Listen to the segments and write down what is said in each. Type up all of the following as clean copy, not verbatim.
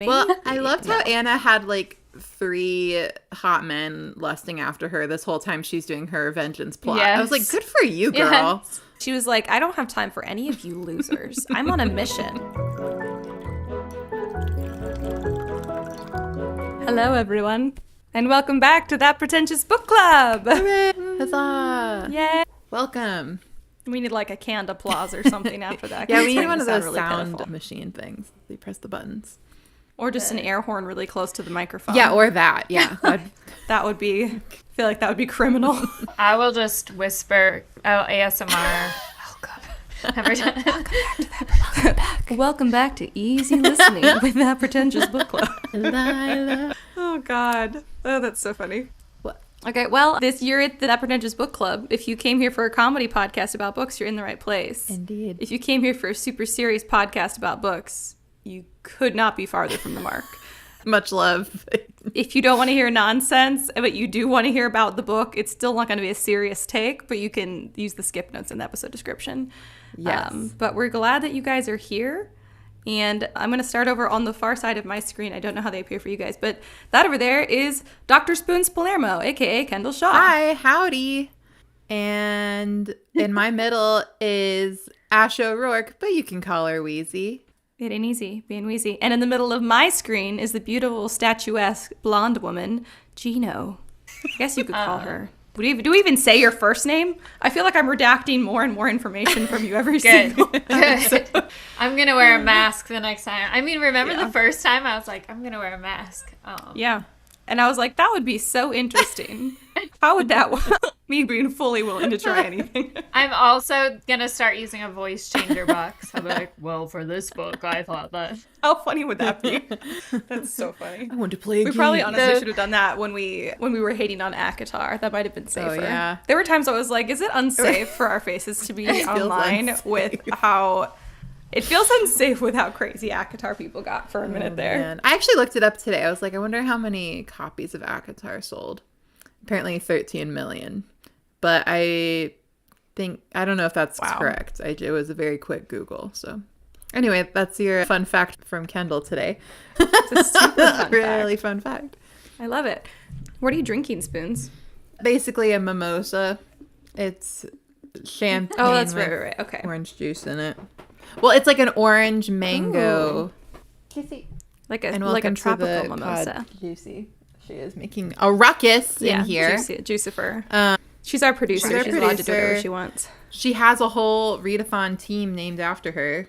Well, I loved how Anna had like 3 hot men lusting after her this whole time she's doing her vengeance plot. Yes. I was like, good for you, girl. Yes. She was like, I don't have time for any of you losers. I'm on a mission. Hello, everyone, and welcome back to That Pretentious Book Club. Hooray! Huzzah! Yay! Welcome. We need like a canned applause or something after that. Yeah, 'cause we it's need one of starting those to sound really sound pitiful. machine things. You press the buttons. Or just an air horn really close to the microphone. Yeah, or that. Yeah. That would be, I feel like that would be criminal. I will just whisper ASMR. Every time. Welcome back to Easy Listening with That Pretentious Book Club. Lila. Oh, God. Oh, that's so funny. What? Okay, well, this year at the That Pretentious Book Club, if you came here for a comedy podcast about books, you're in the right place. Indeed. If you came here for a super serious podcast about books, you could not be farther from the mark. Much love. If you don't want to hear nonsense, but you do want to hear about the book, it's still not going to be a serious take, but you can use the skip notes in the episode description. Yes. But we're glad that you guys are here. And I'm going to start over on the far side of my screen. I don't know how they appear for you guys, but that over there is Dr. Spoons Palermo, a.k.a. Kendall Shaw. Hi, howdy. And in my middle is Ash O'Rourke, but you can call her Wheezy. It ain't easy being wheezy. And in the middle of my screen is the beautiful, statuesque blonde woman, Gino. I guess you could call her. Do we even say your first name? I feel like I'm redacting more and more information from you every single Good. I'm going to wear a mask the next time. I mean, remember the first time I was like, I'm going to wear a mask. Yeah. And I was like, that would be so interesting. How would that work? Me being fully willing to try anything. I'm also going to start using a voice changer box. I'll be like, well, for this book, I thought that. How funny would that be? That's so funny. I want to play a We game. probably honestly should have done that when we were hating on Agatha. That might have been safer. Oh, yeah. There were times I was like, is it unsafe for our faces to be online unsafe. with how... It feels unsafe with how crazy Agatha people got for a minute there. Man. I actually looked it up today. I was like, I wonder how many copies of Agatha are sold. Apparently 13 million. But I don't know if that's correct. It was a very quick Google. So anyway, that's your fun fact from Kendall today. It's a super fun Really fact. fun fact. I love it. What are you drinking, Spoons? Basically a mimosa. It's champagne Oh, that's with right. Okay. orange juice in it. Well, it's like an orange mango. Like And a welcome to tropical the mimosa. pod, Juicy. She is making a ruckus in here. Juicifer. She's our producer. She's allowed to do whatever she wants. She has a whole readathon team named after her.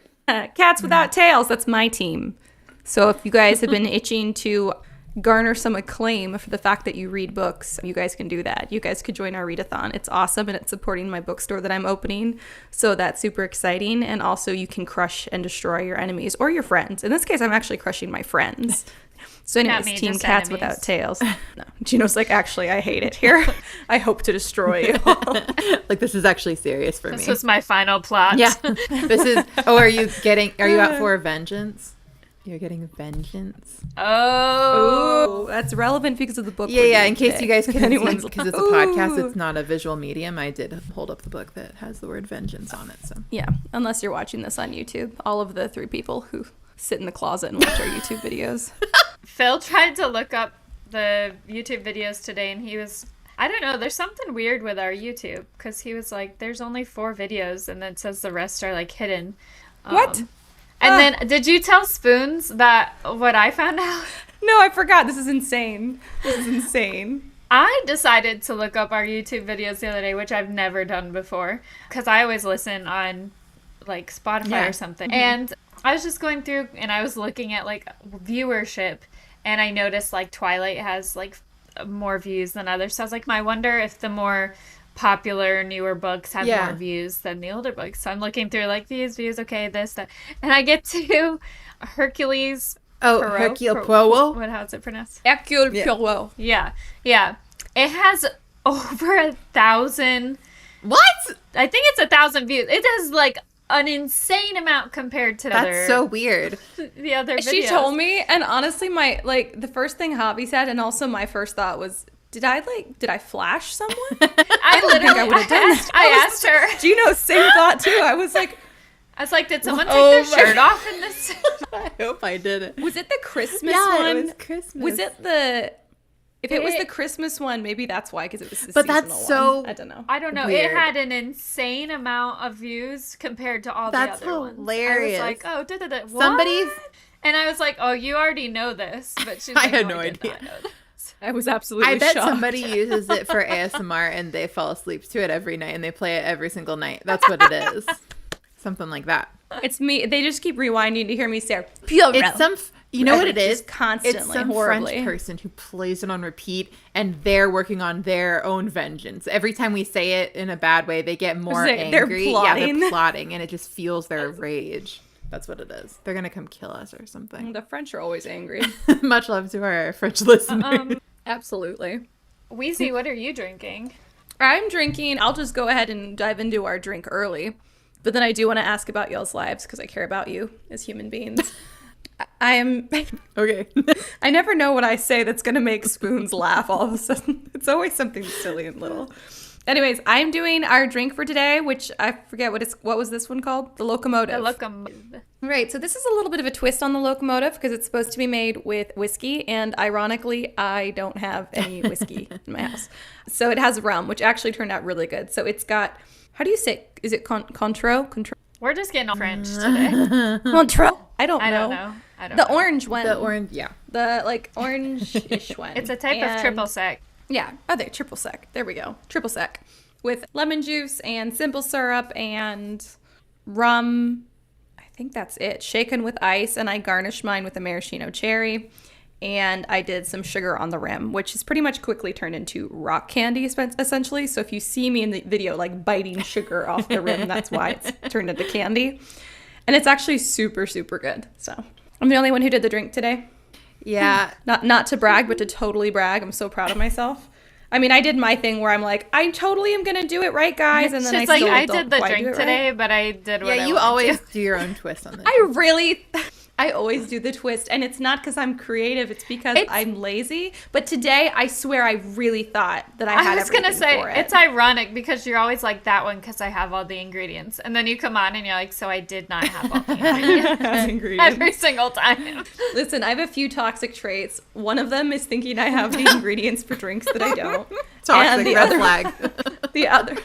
Cats Without Tails. That's my team. So if you guys have been itching to garner some acclaim for the fact that you read books, you guys can do that. You guys could join our readathon. It's awesome, and it's supporting my bookstore that I'm opening. So that's super exciting. And also you can crush and destroy your enemies or your friends. In this case, I'm actually crushing my friends. So anyways, me, Team just Cats enemies. Without Tails. No, Gino's like, actually, I hate it here. I hope to destroy you all. Like, this is actually serious for This me. was my final plot. Yeah. This is... Oh, are you out for vengeance? You're getting vengeance? Oh. Ooh, that's relevant because of the book. Yeah. In case you guys couldn't see, anyone's because like, it's a podcast, "Ooh." it's not a visual medium. I did hold up the book that has the word vengeance on it, so... Yeah, unless you're watching this on YouTube. All of the 3 people who sit in the closet and watch our YouTube videos. Phil tried to look up the YouTube videos today, and he was... I don't know, there's something weird with our YouTube, because he was like, there's only 4 videos, and then it says the rest are, like, hidden. What? And then, did you tell Spoons that what I found out? No, I forgot. This is insane. I decided to look up our YouTube videos the other day, which I've never done before, because I always listen on, like, Spotify or something. Mm-hmm. And I was just going through, and I was looking at, like, viewership, and I noticed, like, Twilight has, like, more views than others. So I was like, I wonder if the more popular, newer books have more views than the older books. So I'm looking through, like, these views, okay, this, that. And I get to Hercules Hercule Poirot? how's it pronounced? Hercule Poirot. Yeah. It has over 1,000. What? I think it's 1,000 views. It has, like, an insane amount compared to That's so weird. the other videos. She told me, and honestly, the first thing Javi said, and also my first thought was, did I flash someone? I don't think I would have done that. I asked her. Gino, same thought too. I was like, I was like, did someone take their shirt off in this? I hope I didn't. Was it the Christmas Yeah, one? it was Christmas. Was it the... If it was the Christmas one, maybe that's why, because it was the But seasonal that's so one. I don't know. I don't know. Weird. It had an insane amount of views compared to all the other ones. Hilarious. I was like, oh, what? Somebody's... And I was like, oh, you already know this. But she's I like, had no no I did idea. not know this. I was absolutely I bet shocked. somebody uses it for ASMR and they fall asleep to it every night and they play it every single night. That's what it is. Something like that. It's me. They just keep rewinding to hear me say, Pure. It's some... You know what it is? Just constantly, it's some horribly. French person who plays it on repeat, and they're working on their own vengeance. Every time we say it in a bad way, they get more angry. They're plotting. Yeah, they're plotting, and it just fuels their rage. That's what it is. They're gonna come kill us or something. The French are always angry. Much love to our French listeners. Absolutely. Wheezy, what are you drinking? I'm drinking. I'll just go ahead and dive into our drink early. But then I do want to ask about y'all's lives because I care about you as human beings. I am... Okay. I never know what I say that's going to make Spoons laugh all of a sudden. It's always something silly and little. Anyways, I'm doing our drink for today, which I forget what was this one called? The Locomotive. The Locomotive. Right, so this is a little bit of a twist on the Locomotive because it's supposed to be made with whiskey, and ironically, I don't have any whiskey in my house. So it has rum, which actually turned out really good. So it's got, how do you say, is it Contro? We're just getting all French today. Contro? I don't I know. don't know. The orange one. The orange, yeah. The, like, orange-ish one. It's a type of triple sec. Yeah. Oh, there, triple sec. There we go. Triple sec. With lemon juice and simple syrup and rum. I think that's it. Shaken with ice, and I garnished mine with a maraschino cherry. And I did some sugar on the rim, which has pretty much quickly turned into rock candy, essentially. So if you see me in the video, like, biting sugar off the rim, that's why it's turned into candy. And it's actually super, super good. So I'm the only one who did the drink today. Yeah. Not to brag, but to totally brag. I'm so proud of myself. I mean, I did my thing where I'm like, I totally am going to do it right, guys. And then She's I like, still I don't did the quite drink do it today, right. but I did what I Yeah, you wanted always to. do your own twist on this. I always do the twist, and it's not because I'm creative. It's because I'm lazy. But today, I swear, I really thought that I had everything gonna say for it. it's ironic because you're always like that one because I have all the ingredients, and then you come on and you're like, so I did not have all the ingredients every single time. Listen, I have a few toxic traits. One of them is thinking I have the ingredients for drinks that I don't. Toxic red flag. The other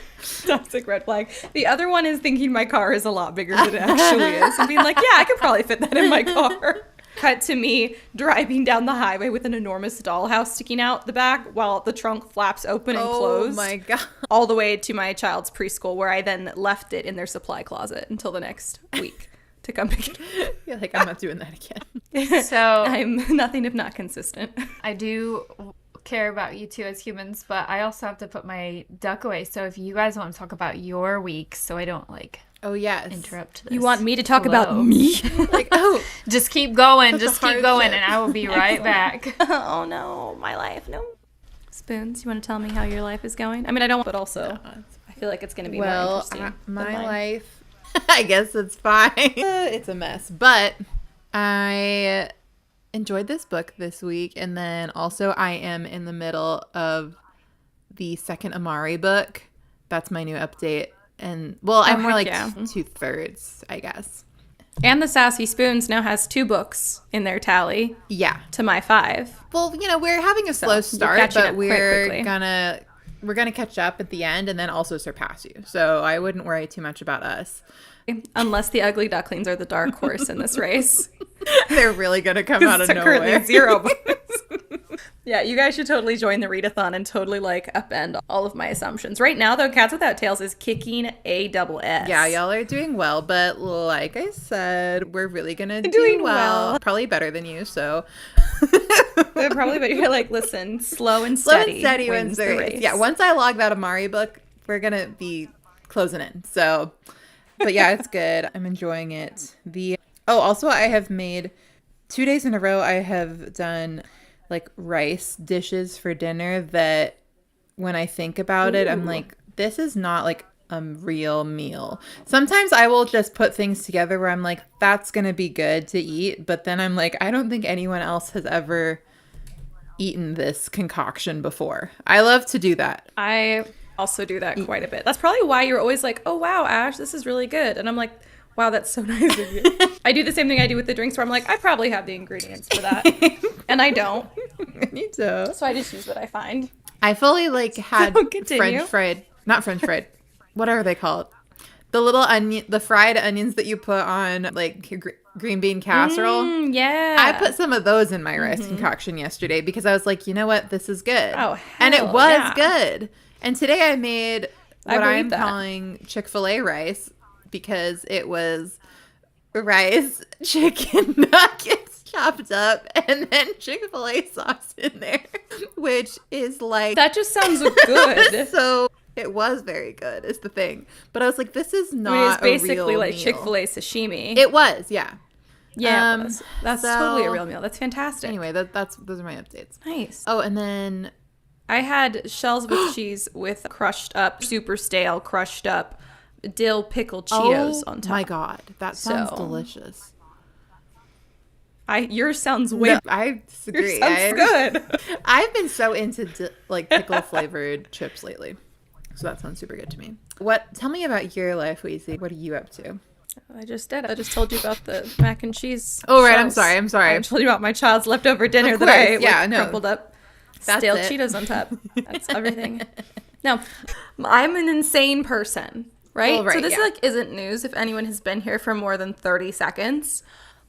toxic red flag. The other one is thinking my car is a lot bigger than it actually is, and being like, yeah, I could probably fit that in my car. Cut to me driving down the highway with an enormous dollhouse sticking out the back while the trunk flaps open and closed. Oh my god! All the way to my child's preschool, where I then left it in their supply closet until the next week to come pick it up. You're like, I'm not doing that again. So I'm nothing if not consistent. I do care about you two as humans, but I also have to put my duck away. So if you guys want to talk about your week, so I don't like yes, interrupt this. You want me to talk about me? Like, oh, just keep going, Such a just keep going, hardship. and I will be right back. Oh no, my life, no. Spoons, you want to tell me how your life is going? I mean, I don't, but also I feel like it's going to be more interesting. my than mine. life, I guess it's fine. It's a mess, but I enjoyed this book this week, and then also I am in the middle of the second Amari book. That's my new update, and I'm more like 2/3, I guess. And the Sassy Spoons now has 2 books in their tally. Yeah. To my 5. Well, we're having a slow start, catching but up quite quickly. we're gonna catch up at the end, and then also surpass you. So I wouldn't worry too much about us. Unless the ugly ducklings are the dark horse in this race. They're really gonna come out of nowhere. Currently 0 books. Yeah, you guys should totally join the readathon and totally upend all of my assumptions. Right now, though, Cats Without Tails is kicking ASS. Yeah, y'all are doing well, but like I said, we're really gonna do well. Probably better than you, so Probably, but you're like, listen, slow and steady wins the race. Yeah, once I log that Amari book, we're gonna be closing in. So, but yeah, it's good. I'm enjoying it. Also, I have made 2 days in a row. I have done rice dishes for dinner that when I think about it, I'm like, this is not a real meal. Sometimes I will just put things together where I'm like, that's gonna be good to eat, but then I'm like, I don't think anyone else has ever eaten this concoction before. I love to do that. I also do that quite a bit. That's probably why you're always like, oh wow, Ash, this is really good. And I'm like, Wow, that's so nice of you. I do the same thing I do with the drinks where I'm like, I probably have the ingredients for that. And I don't. Me too. So I just use what I find. I fully like had continue. not French fried. What are they called? The little onion, the fried onions that you put on like green bean casserole. Yeah. I put some of those in my rice concoction yesterday because I was like, you know what? This is good. Oh, and it was yeah. good. And today I made what I'm that. calling Chick-fil-A rice because it was rice, chicken nuggets chopped up, and then Chick-fil-A sauce in there, which is like... That just sounds good. So it was very good is the thing. But I was like, this is not it's basically a real like meal. Chick-fil-A sashimi. It was, yeah. Yeah, it was. That's totally a real meal. That's fantastic. Anyway, those are my updates. Nice. Oh, and then... I had shells with cheese with crushed up, super stale, crushed up dill pickled Cheetos on top. Oh my God. That sounds So- delicious. Yours sounds way No, I disagree. Yours sounds good. I've been so into like pickle flavored chips lately. So that sounds super good to me. Tell me about your life, Weezy. What are you up to? I just did. I just told you about the mac and cheese. Oh, right. shells. I'm sorry. I told you about my child's leftover dinner Of that I course, yeah, no. crumpled up. That's Stale it. Cheetos on top. That's everything. No, I'm an insane person, right? Well, right, so this yeah. like isn't news if anyone has been here for more than 30 seconds.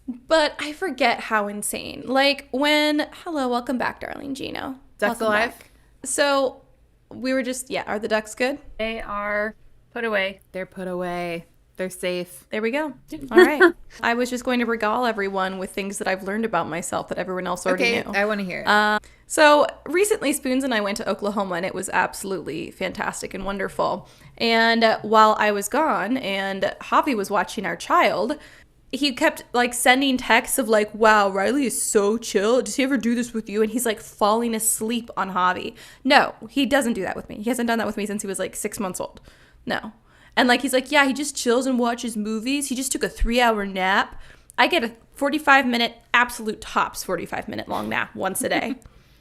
But I forget how insane. Like hello, welcome back, darling Gino. Ducks Welcome alive? back. So we were just, are the ducks good? They are put away. They're put away. They're safe. There we go. All right. I was just going to regale everyone with things that I've learned about myself that everyone else already knew. I want to hear it. So recently, Spoons and I went to Oklahoma, and it was absolutely fantastic and wonderful. And while I was gone and Javi was watching our child, he kept like sending texts of like, wow, Riley is so chill. Does he ever do this with you? And he's like falling asleep on Javi. No, he doesn't do that with me. He hasn't done that with me since he was like 6 months old. No. And like, he's like, yeah, he just chills and watches movies. He just took a 3-hour nap. I get a 45-minute, absolute tops 45-minute long nap once a day.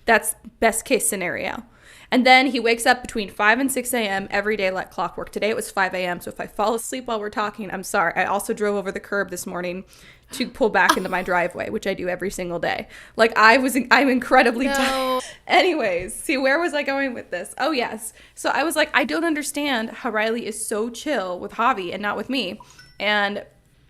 That's best case scenario. And then he wakes up between 5 and 6 a.m. every day like clockwork. Today it was 5 a.m. So if I fall asleep while we're talking, I'm sorry. I also drove over the curb this morning to pull back into my driveway, which I do every single day. Like I'm incredibly tired. Anyways, see, where was I going with this? Oh, yes. So I was like, I don't understand how Riley is so chill with Javi and not with me. And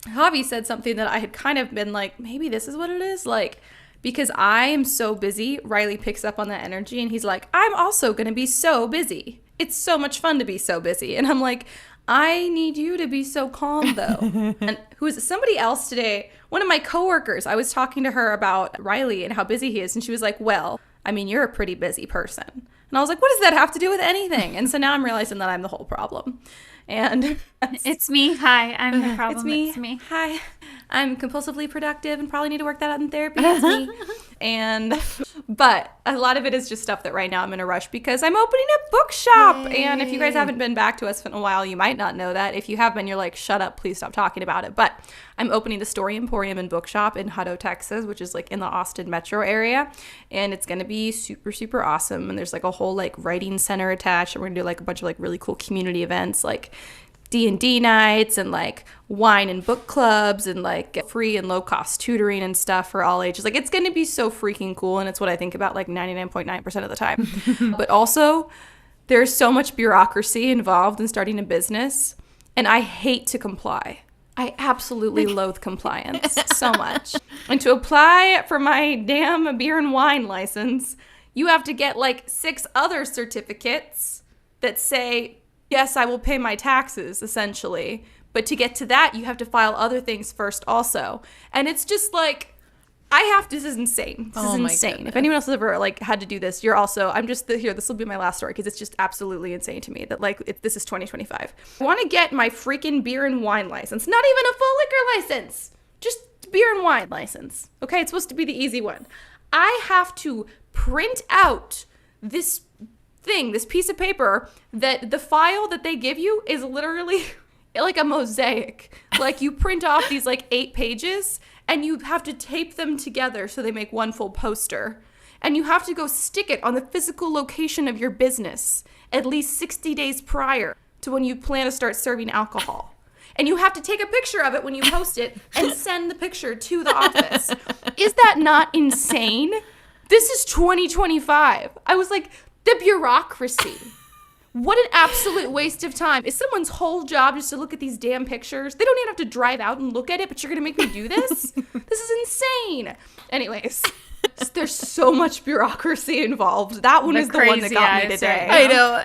Javi said something that I had kind of been like, maybe this is what it is. Like, because I am so busy, Riley picks up on that energy and he's like, I'm also going to be so busy. It's so much fun to be so busy. And I'm like, I need you to be so calm though. And who is somebody else today? One of my coworkers, I was talking to her about Riley and how busy he is. And she was like, well, I mean, you're a pretty busy person. And I was like, what does that have to do with anything? And so now I'm realizing that I'm the whole problem. And It's me. Hi, I'm the problem. It's me. Hi. I'm compulsively productive and probably need to work that out in therapy. It's me. But a lot of it is just stuff that right now I'm in a rush because I'm opening a bookshop. Yay. And if you guys haven't been back to us in a while, you might not know that. If you have been, you're like, shut up, please stop talking about it. But I'm opening the Story Emporium and Bookshop in Hutto, Texas, which is like in the Austin metro area. And it's going to be super, super awesome. And there's like a whole like writing center attached. And we're going to do like a bunch of like really cool community events like D&D nights and like wine and book clubs and like free and low cost tutoring and stuff for all ages. Like it's going to be so freaking cool. And it's what I think about like 99.9% of the time. But also there's so much bureaucracy involved in starting a business. And I hate to comply. I absolutely loathe compliance so much. And to apply for my damn beer and wine license, you have to get like 6 other certificates that say, yes, I will pay my taxes, essentially. But to get to that, you have to file other things first also. And it's just like, this is insane. This is insane. Goodness. If anyone else has ever like had to do this, this will be my last story because it's just absolutely insane to me that like, this is 2025. I want to get my freaking beer and wine license. Not even a full liquor license. Just beer and wine license. Okay, it's supposed to be the easy one. I have to print out this piece of paper that the file that they give you is literally like a mosaic. Like you print off these like 8 pages and you have to tape them together so they make one full poster. And you have to go stick it on the physical location of your business at least 60 days prior to when you plan to start serving alcohol. and you have to take a picture of it when you post it and send the picture to the office. Is that not insane? This is 2025. I was like, the bureaucracy. What an absolute waste of time. Is someone's whole job just to look at these damn pictures? They don't even have to drive out and look at it, but you're going to make me do this? This is insane. Anyways, there's so much bureaucracy involved. That one is the one that got me today. I know.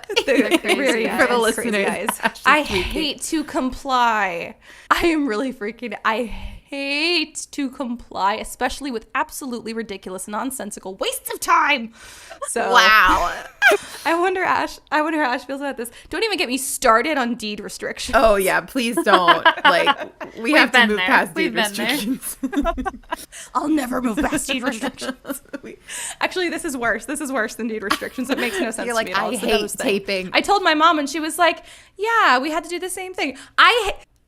For the listeners. I hate to comply. I am really freaking. I hate to comply, especially with absolutely ridiculous, nonsensical wastes of time. So wow. I wonder how Ash feels about this. Don't even get me started on deed restrictions. Oh yeah, please don't. Like we have to move past deed restrictions. I'll never move past deed restrictions. Actually, this is worse. This is worse than deed restrictions. It makes no sense You're like, to me at all. I hate taping. I told my mom and she was like, yeah, we had to do the same thing.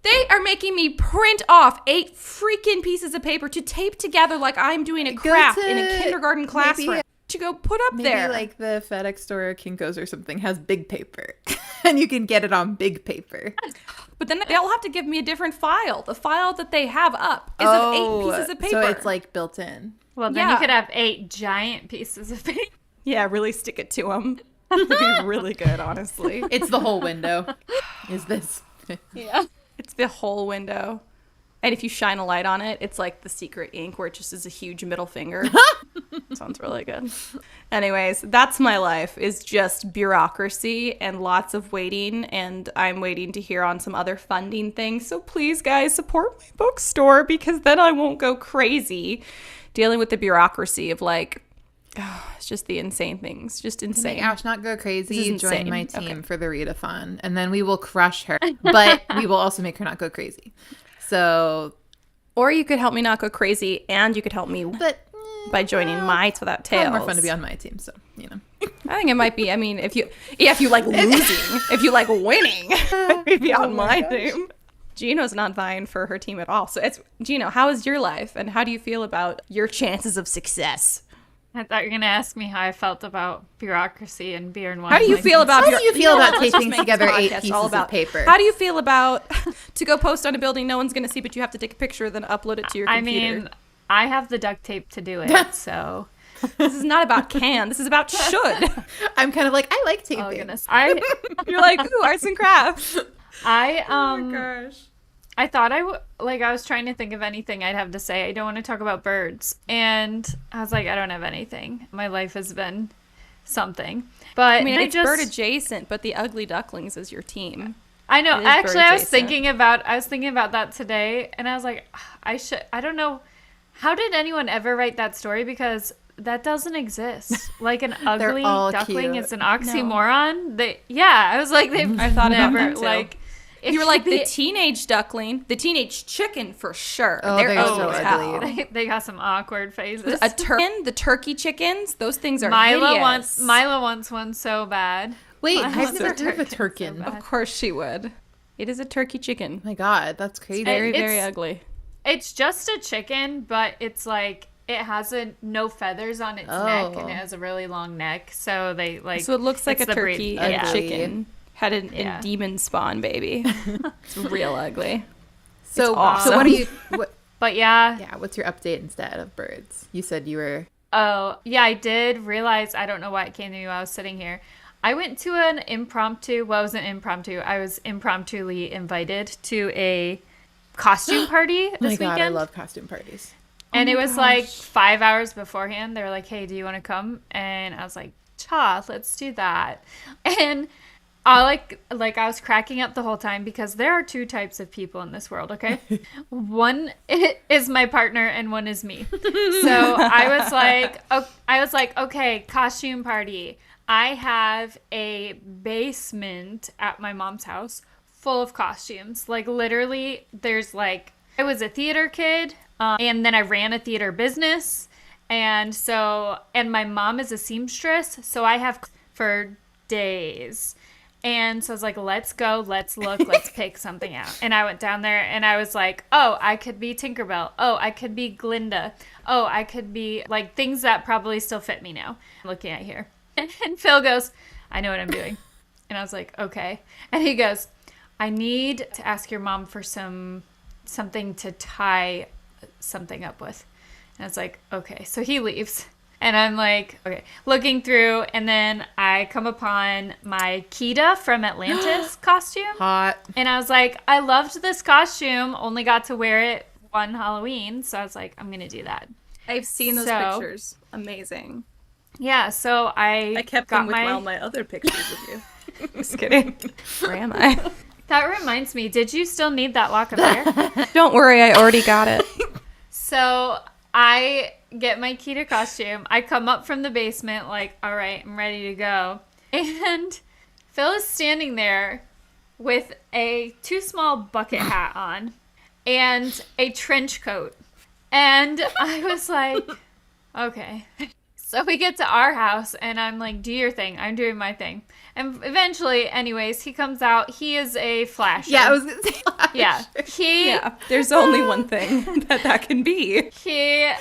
They are making me print off 8 freaking pieces of paper to tape together like I'm doing a craft in a kindergarten classroom to go put up there. Maybe like the FedEx store or Kinko's or something has big paper and you can get it on big paper. But then they'll have to give me a different file. The file that they have up is of 8 pieces of paper. So it's like built in. Well, then you could have 8 giant pieces of paper. Yeah, really stick it to them. That'd be really good, honestly. It's the whole window. Is this? Yeah. It's the whole window. And if you shine a light on it, it's like the secret ink where it just is a huge middle finger. Sounds really good. Anyways, that's my life, is just bureaucracy and lots of waiting. And I'm waiting to hear on some other funding things. So please, guys, support my bookstore because then I won't go crazy dealing with the bureaucracy of like, it's just the insane things. Just insane. Make Ash not go crazy. Join my team for the readathon. And then we will crush her. But we will also make her not go crazy. So, or you could help me not go crazy, and you could help me by joining my Without Tails. It's more fun to be on my team, so you know. I think it might be. I mean, if you like losing, if you like winning, maybe on my team. Gino's not vying for her team at all. So it's Gino. How is your life, and how do you feel about your chances of success? I thought you were going to ask me how I felt about bureaucracy and beer and wine. How do you feel about taping together 8 pieces of paper? How do you feel about to go post on a building no one's going to see, but you have to take a picture, then upload it to your computer? I mean, I have the duct tape to do it, so. This is not about can. This is about should. I'm kind of like, I like taping. Oh, goodness. You're like, ooh, arts and crafts. Oh my gosh. I thought I was trying to think of anything I'd have to say. I don't want to talk about birds. And I was like, I don't have anything. My life has been something. But I mean, it's bird adjacent, but the ugly ducklings is your team. I know. Actually, I was thinking about that today, and I was like, I don't know. How did anyone ever write that story? Because that doesn't exist. Like an ugly duckling is an oxymoron. No. I was like, I thought never about that too. Like. You were like the teenage duckling, the teenage chicken for sure. Oh, they're so ugly. They got some awkward faces. The turkey chickens, those things are hideous. Mila wants one so bad. Wait, I've never heard of a turkin. So of course she would. It is a turkey chicken. Oh my God, that's crazy. Very, very ugly. It's just a chicken, but it's like it has no feathers on its neck, and it has a really long neck. So they like. So it looks like a turkey and a chicken. Had a demon spawn baby. It's real ugly. So, awesome. So what do you? But yeah. Yeah. What's your update instead of birds? You said you were. Oh yeah, I did realize. I don't know why it came to me while I was sitting here. I went to an impromptu. Well, it wasn't impromptu. I was impromptuly invited to a costume party this weekend. Oh my God, I love costume parties. And it was like 5 hours beforehand. They were like, "Hey, do you want to come?" And I was like, "Cha, let's do that." And I I was cracking up the whole time because there are 2 types of people in this world, okay? One is my partner and one is me. So I was like, okay, costume party. I have a basement at my mom's house full of costumes. Like literally there's like, I was a theater kid and then I ran a theater business. And my mom is a seamstress. So I have for days. And so I was like, let's go, let's look, let's pick something out. And I went down there and I was like, oh, I could be Tinkerbell. Oh, I could be Glinda. Oh, I could be like things that probably still fit me now. I'm looking at here. And Phil goes, I know what I'm doing. And I was like, okay. And he goes, I need to ask your mom for something to tie something up with. And it's like, okay. So he leaves. And I'm like, okay, looking through, and then I come upon my Kida from Atlantis costume. Hot. And I was like, I loved this costume, only got to wear it one Halloween. So I was like, I'm going to do that. I've seen those pictures. Amazing. Yeah, so I kept got them with all my other pictures of you. Just kidding. Where am I? That reminds me, did you still need that lock of hair? Don't worry, I already got it. So I get my Kita costume. I come up from the basement like, all right, I'm ready to go. And Phil is standing there with a too small bucket hat on and a trench coat. And I was like, okay. So we get to our house and I'm like, do your thing. I'm doing my thing. And eventually, anyways, he comes out. He is a flasher. Yeah, I was going to say flasher. Yeah. There's only one thing that can be.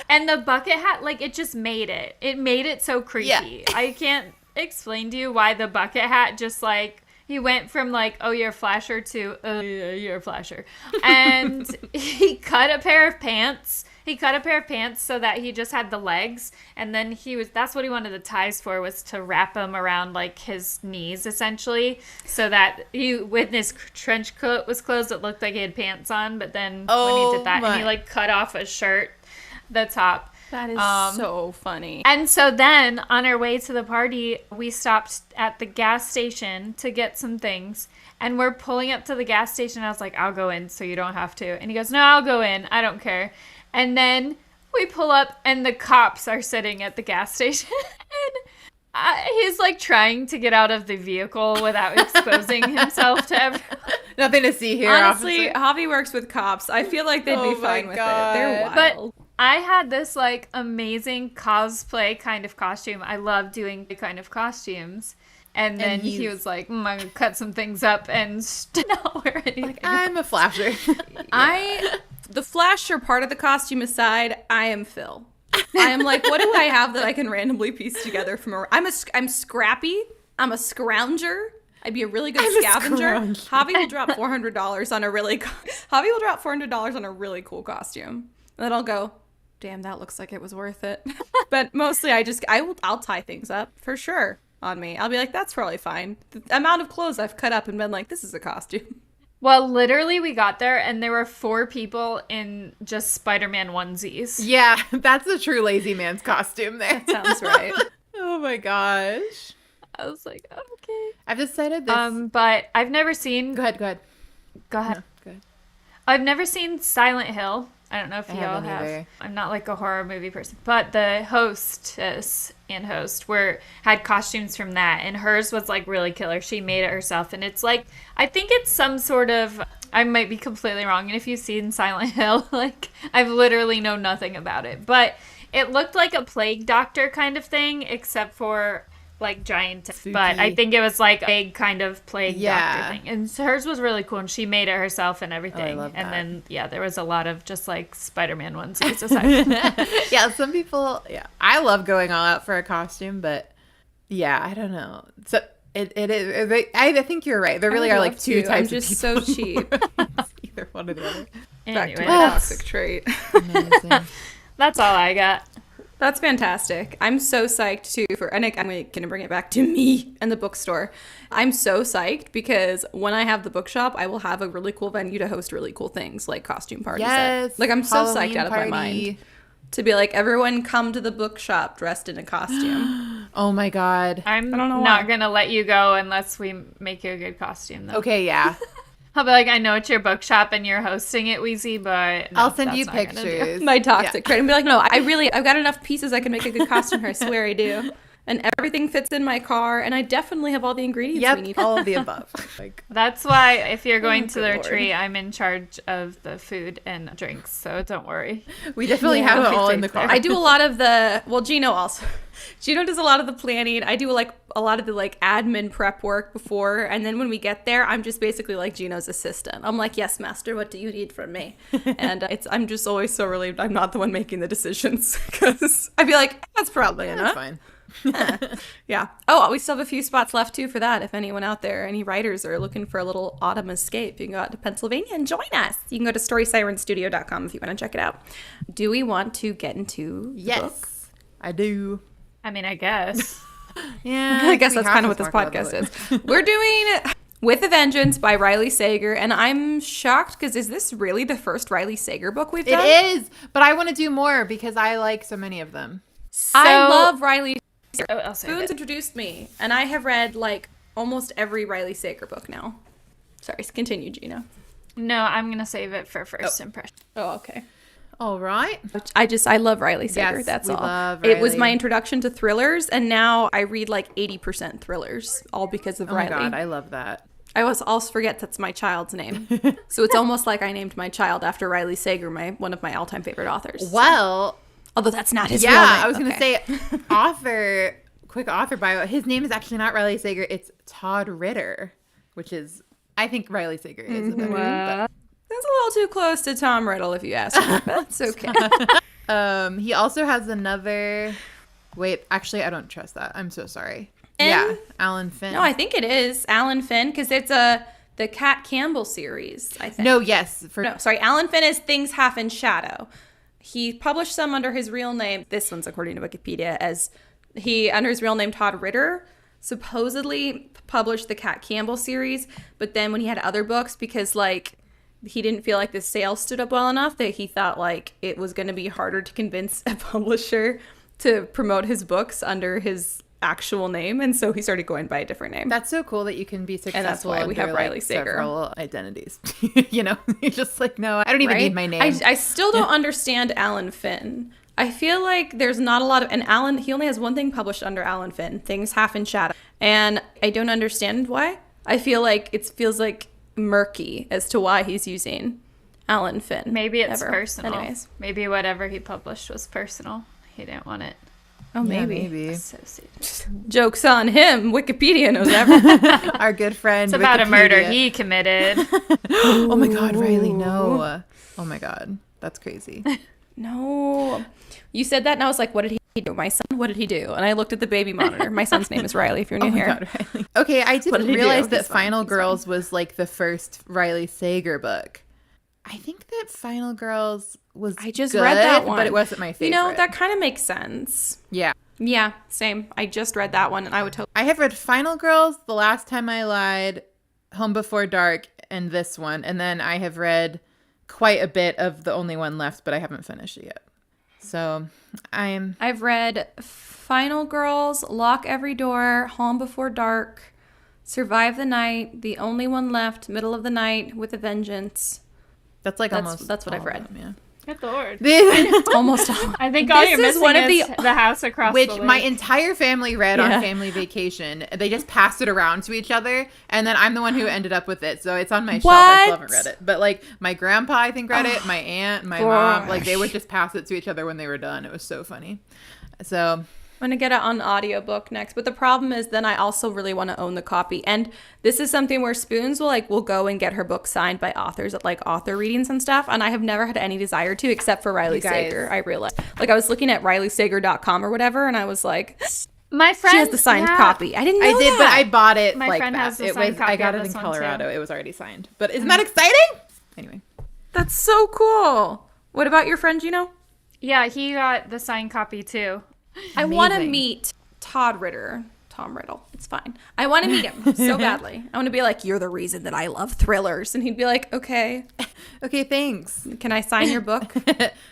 And the bucket hat, like, it just made it. It made it so creepy. Yeah. I can't explain to you why the bucket hat just, like, he went from, like, oh, you're a flasher to, yeah, you're a flasher. And he cut a pair of pants. He cut a pair of pants so that he just had the legs, and then that's what he wanted the ties for, was to wrap them around like his knees essentially, so that when his trench coat was closed, it looked like he had pants on, but then when he did that, and he like cut off a shirt, the top. That is so funny. And so then on our way to the party, we stopped at the gas station to get some things. And we're pulling up to the gas station. I was like, I'll go in so you don't have to. And he goes, no, I'll go in. I don't care. And then we pull up and the cops are sitting at the gas station. And he's like trying to get out of the vehicle without exposing himself to everyone. Nothing to see here. Honestly, officer. Javi works with cops. I feel like they'd be fine with it. They're wild. But I had this like amazing cosplay kind of costume. I love doing the kind of costumes. And then he was like, I'm going to cut some things up and not wear anything. Like, I'm a flasher. The flasher part of the costume aside, I am Phil. I am like, what do I have that I can randomly piece together from I'm scrappy. I'm a scrounger. I'd be a really good scavenger. Javi will drop $400 on a really cool costume. And then I'll go, damn, that looks like it was worth it. But mostly I'll tie things up for sure on me. I'll be like, that's probably fine. The amount of clothes I've cut up and been like, this is a costume. Well, literally, we got there, and there were 4 people in just Spider-Man onesies. Yeah, that's a true lazy man's costume there. That sounds right. Oh my gosh. I was like, okay. I've decided this. But I've never seen... Go ahead. Go ahead. No, go ahead. I've never seen Silent Hill. I don't know if y'all have. Either. I'm not like a horror movie person. But the hostess and host had costumes from that. And hers was like really killer. She made it herself. And it's like, I think it's some sort of, I might be completely wrong. And if you've seen Silent Hill, like I've literally know nothing about it. But it looked like a plague doctor kind of thing, except for like giant. Spooky. But I think it was like a big kind of plague doctor thing. And hers was really cool. And she made it herself and everything. I love that. And then, yeah, there was a lot of just like Spider-Man onesies aside from that. Yeah, some people, I love going all out for a costume, but yeah, I don't know. So I think you're right. There really are like two types of people. I'm just so cheap. It's either one or the other. Anyway, Back to my toxic trait. Amazing. that's all I got. That's fantastic. I'm so psyched too I'm going to bring it back to me and the bookstore. I'm so psyched because when I have the bookshop, I will have a really cool venue to host really cool things like costume parties. Yes. Like I'm so Halloween psyched out of party. my mind to be like, everyone come to the bookshop dressed in a costume. Oh my God. I'm I don't know not why. going to let you go unless we make you a good costume, though. Okay, yeah. I'll be like, I know it's your bookshop and you're hosting it, Wheezy, but no, I'll send you that's not gonna do. pictures. My toxic trait. And be like, no, I've got enough pieces I can make a good costume. I swear I do. And everything fits in my car. And I definitely have all the ingredients we need. All of the above. Like, That's why if you're going to good the Lord. retreat, I'm in charge of the food and drinks, so don't worry. we definitely have it all in the car. I do a lot of Gino also. Gino does a lot of the planning. I do like a lot of the like admin prep work before. And then when we get there, I'm just basically like Gino's assistant. I'm like, yes, master, what do you need from me? And I'm just always so relieved I'm not the one making the decisions because I'd be like, that's probably That's enough. fine. Yeah. Oh, we still have a few spots left too for that. If anyone out there, any writers are looking for a little autumn escape, you can go out to Pennsylvania and join us. You can go to storysirenstudio.com if you want to check it out. Do we want to get into the book? Yes, I do. I mean, I guess. Yeah, I guess that's kind of what this podcast is. We're doing With a Vengeance by Riley Sager, and I'm shocked because is this really the first Riley Sager book we've done? It is, but I want to do more because I like so many of them. I love Riley Sager. Oh, I'll say Spoons that. introduced me, and I have read like almost every Riley Sager book now. Sorry, continue, Gina. No, I'm going to save it for first impression. Oh, okay. All right. I love Riley Sager. Yes, that's we all. love It was Riley. my introduction to thrillers, and now I read like 80% thrillers, all because of Oh my Riley. God, I love that. I also forget that's my child's name. So it's almost like I named my child after Riley Sager, one of my all-time favorite authors. Well, Although that's not his real name. I was going to Okay. say quick author bio. His name is actually not Riley Sager. It's Todd Ritter, which is, I think Riley Sager is a better name. That's a little too close to Tom Riddle, if you ask me. But that's okay. He also has another, wait, actually, I don't trust that. I'm so sorry. Finn? Yeah, Alan Finn. No, I think it is Alan Finn, because it's the Cat Campbell series, I think. No, yes. No, sorry. Alan Finn is Things Half in Shadow. He published some under his real name. This one's according to Wikipedia as under his real name Todd Ritter. Supposedly published the Cat Campbell series, but then when he had other books, because like he didn't feel like the sales stood up well enough, that he thought like it was going to be harder to convince a publisher to promote his books under his actual name, and so he started going by a different name. That's so cool that you can be successful. And that's why we have under, Riley like, Sager. several identities. You know, you're just like, no, I don't even need my name. I still don't understand Alan Finn. I feel like there's not a lot of, and Alan, he only has one thing published under Alan Finn, Things Half in Shadow, and I don't understand why. I feel like it feels like murky as to why he's using Alan Finn. Maybe it's ever. personal. Anyways. Maybe whatever he published was personal. He didn't want it Oh, Yeah, maybe. maybe. associated. Joke's on him. Wikipedia knows everything. Our good friend. It's about a murder Wikipedia. he committed. Oh my God, Riley, no. Oh my God, that's crazy. No. You said that and I was like, what did he do? My son, what did he do? And I looked at the baby monitor. My son's name is Riley, if you're new Oh my here. God, Riley. Okay, I What didn't did he do? realize that He's fine. Final He's Girls was like the first Riley Sager book. I think that Final Girls was I just good, read that one. but it wasn't my favorite. You know, that kind of makes sense. Yeah. Yeah, same. I just read that one and I would totally. I have read Final Girls, The Last Time I Lied, Home Before Dark, and this one. And then I have read quite a bit of The Only One Left, but I haven't finished it yet. So I've read Final Girls, Lock Every Door, Home Before Dark, Survive the Night, The Only One Left, Middle of the Night, With a Vengeance. that's like That's almost what I've all of read. them, Good Lord. yeah. Almost all. I think all This you're is missing one of is the house across Which the lake. my entire family read Yeah. on family vacation. They just passed it around to each other, and then I'm the one who ended up with it. So it's on my shelf. I still haven't read it. But like my grandpa, I think read it. My aunt, my mom, like they would just pass it to each other when they were done. It was so funny. So I'm going to get it on audiobook next. But the problem is then I also really want to own the copy. And this is something where Spoons will go and get her book signed by authors at like author readings and stuff. And I have never had any desire to except for Riley You guys. Sager. I realized. Like I was looking at rileysager.com or whatever and I was like, my friend she has the signed copy. I didn't know I did, that. but I bought it. My like friend that. has the It signed was. copy I got of it in this one, too. Colorado. It was already signed. But isn't that exciting? Anyway. That's so cool. What about your friend, Gino? Yeah, he got the signed copy too. I want to Amazing. meet Todd Ritter. Tom Riddle. It's fine. I want to meet him so badly. I want to be like, you're the reason that I love thrillers. And he'd be like, okay, Okay, thanks. can I sign your book?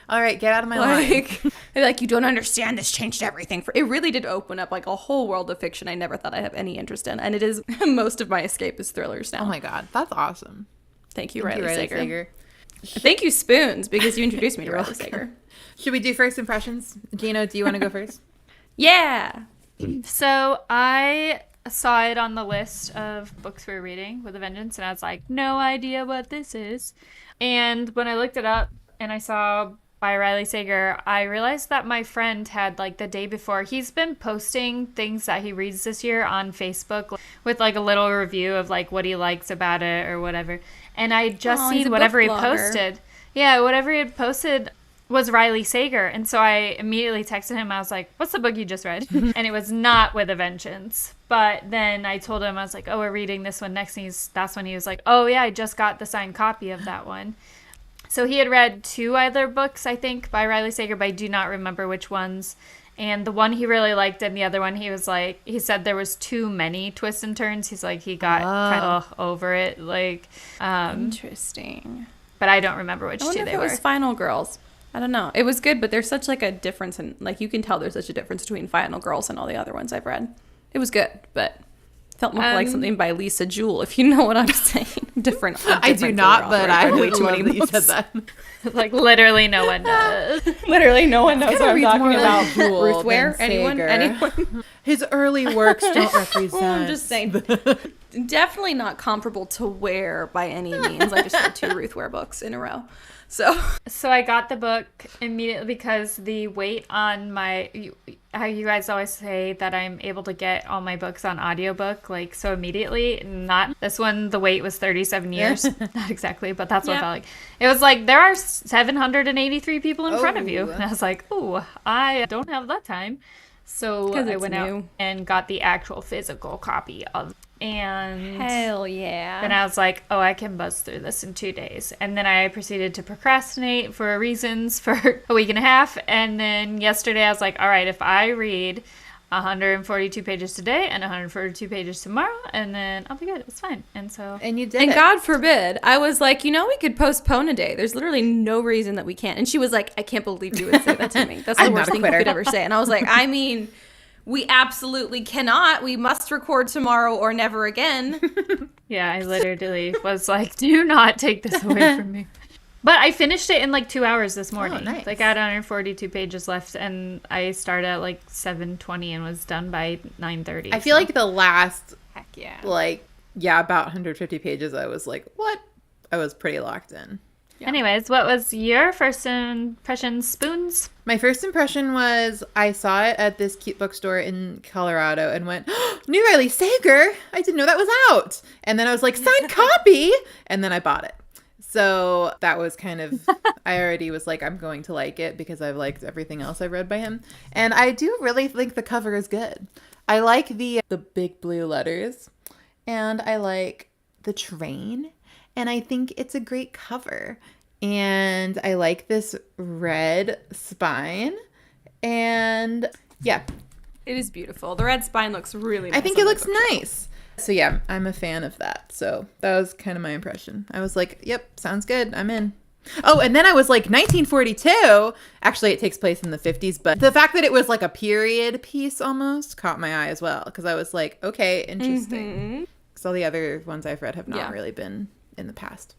All right, get out of my line. Like, I'd be like, you don't understand. This changed everything. It really did open up like a whole world of fiction I never thought I'd have any interest in. And it is most of my escape is thrillers now. Oh my God, that's awesome. Thank you, Thank you, Riley Riley Sager. Sager. Thank you, Spoons, because you introduced me to Riley Sager. Should we do first impressions? Gino, do you want to go first? Yeah. So I saw it on the list of books we were reading with a vengeance, and I was like, no idea what this is. And when I looked it up and I saw by Riley Sager, I realized that my friend had like the day before, he's been posting things that he reads this year on Facebook with like a little review of like what he likes about it or whatever. And I just Aw, he's seen a whatever book he blogger. posted. Yeah, whatever he had posted was Riley Sager. And so I immediately texted him. I was like, what's the book you just read? And it was not With a Vengeance. But then I told him, I was like, oh, we're reading this one next. And that's when he was like, oh, yeah, I just got the signed copy of that one. So he had read 2 other books, I think, by Riley Sager, but I do not remember which ones. And the one he really liked and the other one he was like, he said there was too many twists and turns. He's like, he got kind of over it. Like, interesting. But I don't remember which 2 they were. It was Final Girls. I don't know. It was good, but there's such like a difference in, like, you can tell there's such a difference between Final Girls and all the other ones I've read. It was good, but felt more like something by Lisa Jewell, if you know what I'm saying. Different. I do not, but I way too many you said that. Like, literally no one knows. Literally no one knows what I'm talking about. Ruth Ware? Anyone? His early works don't represent. I'm just saying. Definitely not comparable to Ware by any means. I just read 2 Ruth Ware books in a row. So I got the book immediately because the weight on how you guys always say that I'm able to get all my books on audiobook, like, so immediately. Not this one, the wait was 37 years. Not exactly, but that's what it felt like. It was like, there are 783 people in front of you. And I was like, oh, I don't have that time. So I went out and got the actual physical copy of it. And hell yeah. Then I was like, oh, I can buzz through this in 2 days. And then I proceeded to procrastinate for reasons for a week and a half. And then yesterday I was like, all right, if I read 142 pages today and 142 pages tomorrow, and then I'll be good. It's fine. And you did and it. God forbid, I was like, we could postpone a day. There's literally no reason that we can't. And she was like, I can't believe you would say that to me. That's the worst thing you could ever say. And I was like, I mean, we absolutely cannot. We must record tomorrow or never again. Yeah, I literally was like, do not take this away from me. But I finished it in like 2 hours this morning. Oh, nice. Like, I had 142 pages left, and I started at like 7:20 and was done by 9:30. I feel like the last, heck yeah, about 150 pages, I was like, what? I was pretty locked in. Yeah. Anyways, what was your first impression, Spoons? My first impression was I saw it at this cute bookstore in Colorado and went, oh, new Riley Sager. I didn't know that was out. And then I was like, signed copy. And then I bought it. So that was kind of, I already was like, I'm going to like it because I've liked everything else I've read by him. And I do really think the cover is good. I like the big blue letters, and I like the train. And I think it's a great cover. And I like this red spine. And yeah. It is beautiful. The red spine looks really nice. I think it looks nice. So yeah, I'm a fan of that. So that was kind of my impression. I was like, yep, sounds good. I'm in. Oh, and then I was like, 1942. Actually, it takes place in the 50s. But the fact that it was like a period piece almost caught my eye as well. Because I was like, okay, interesting. Because all the other ones I've read have not really been in the past.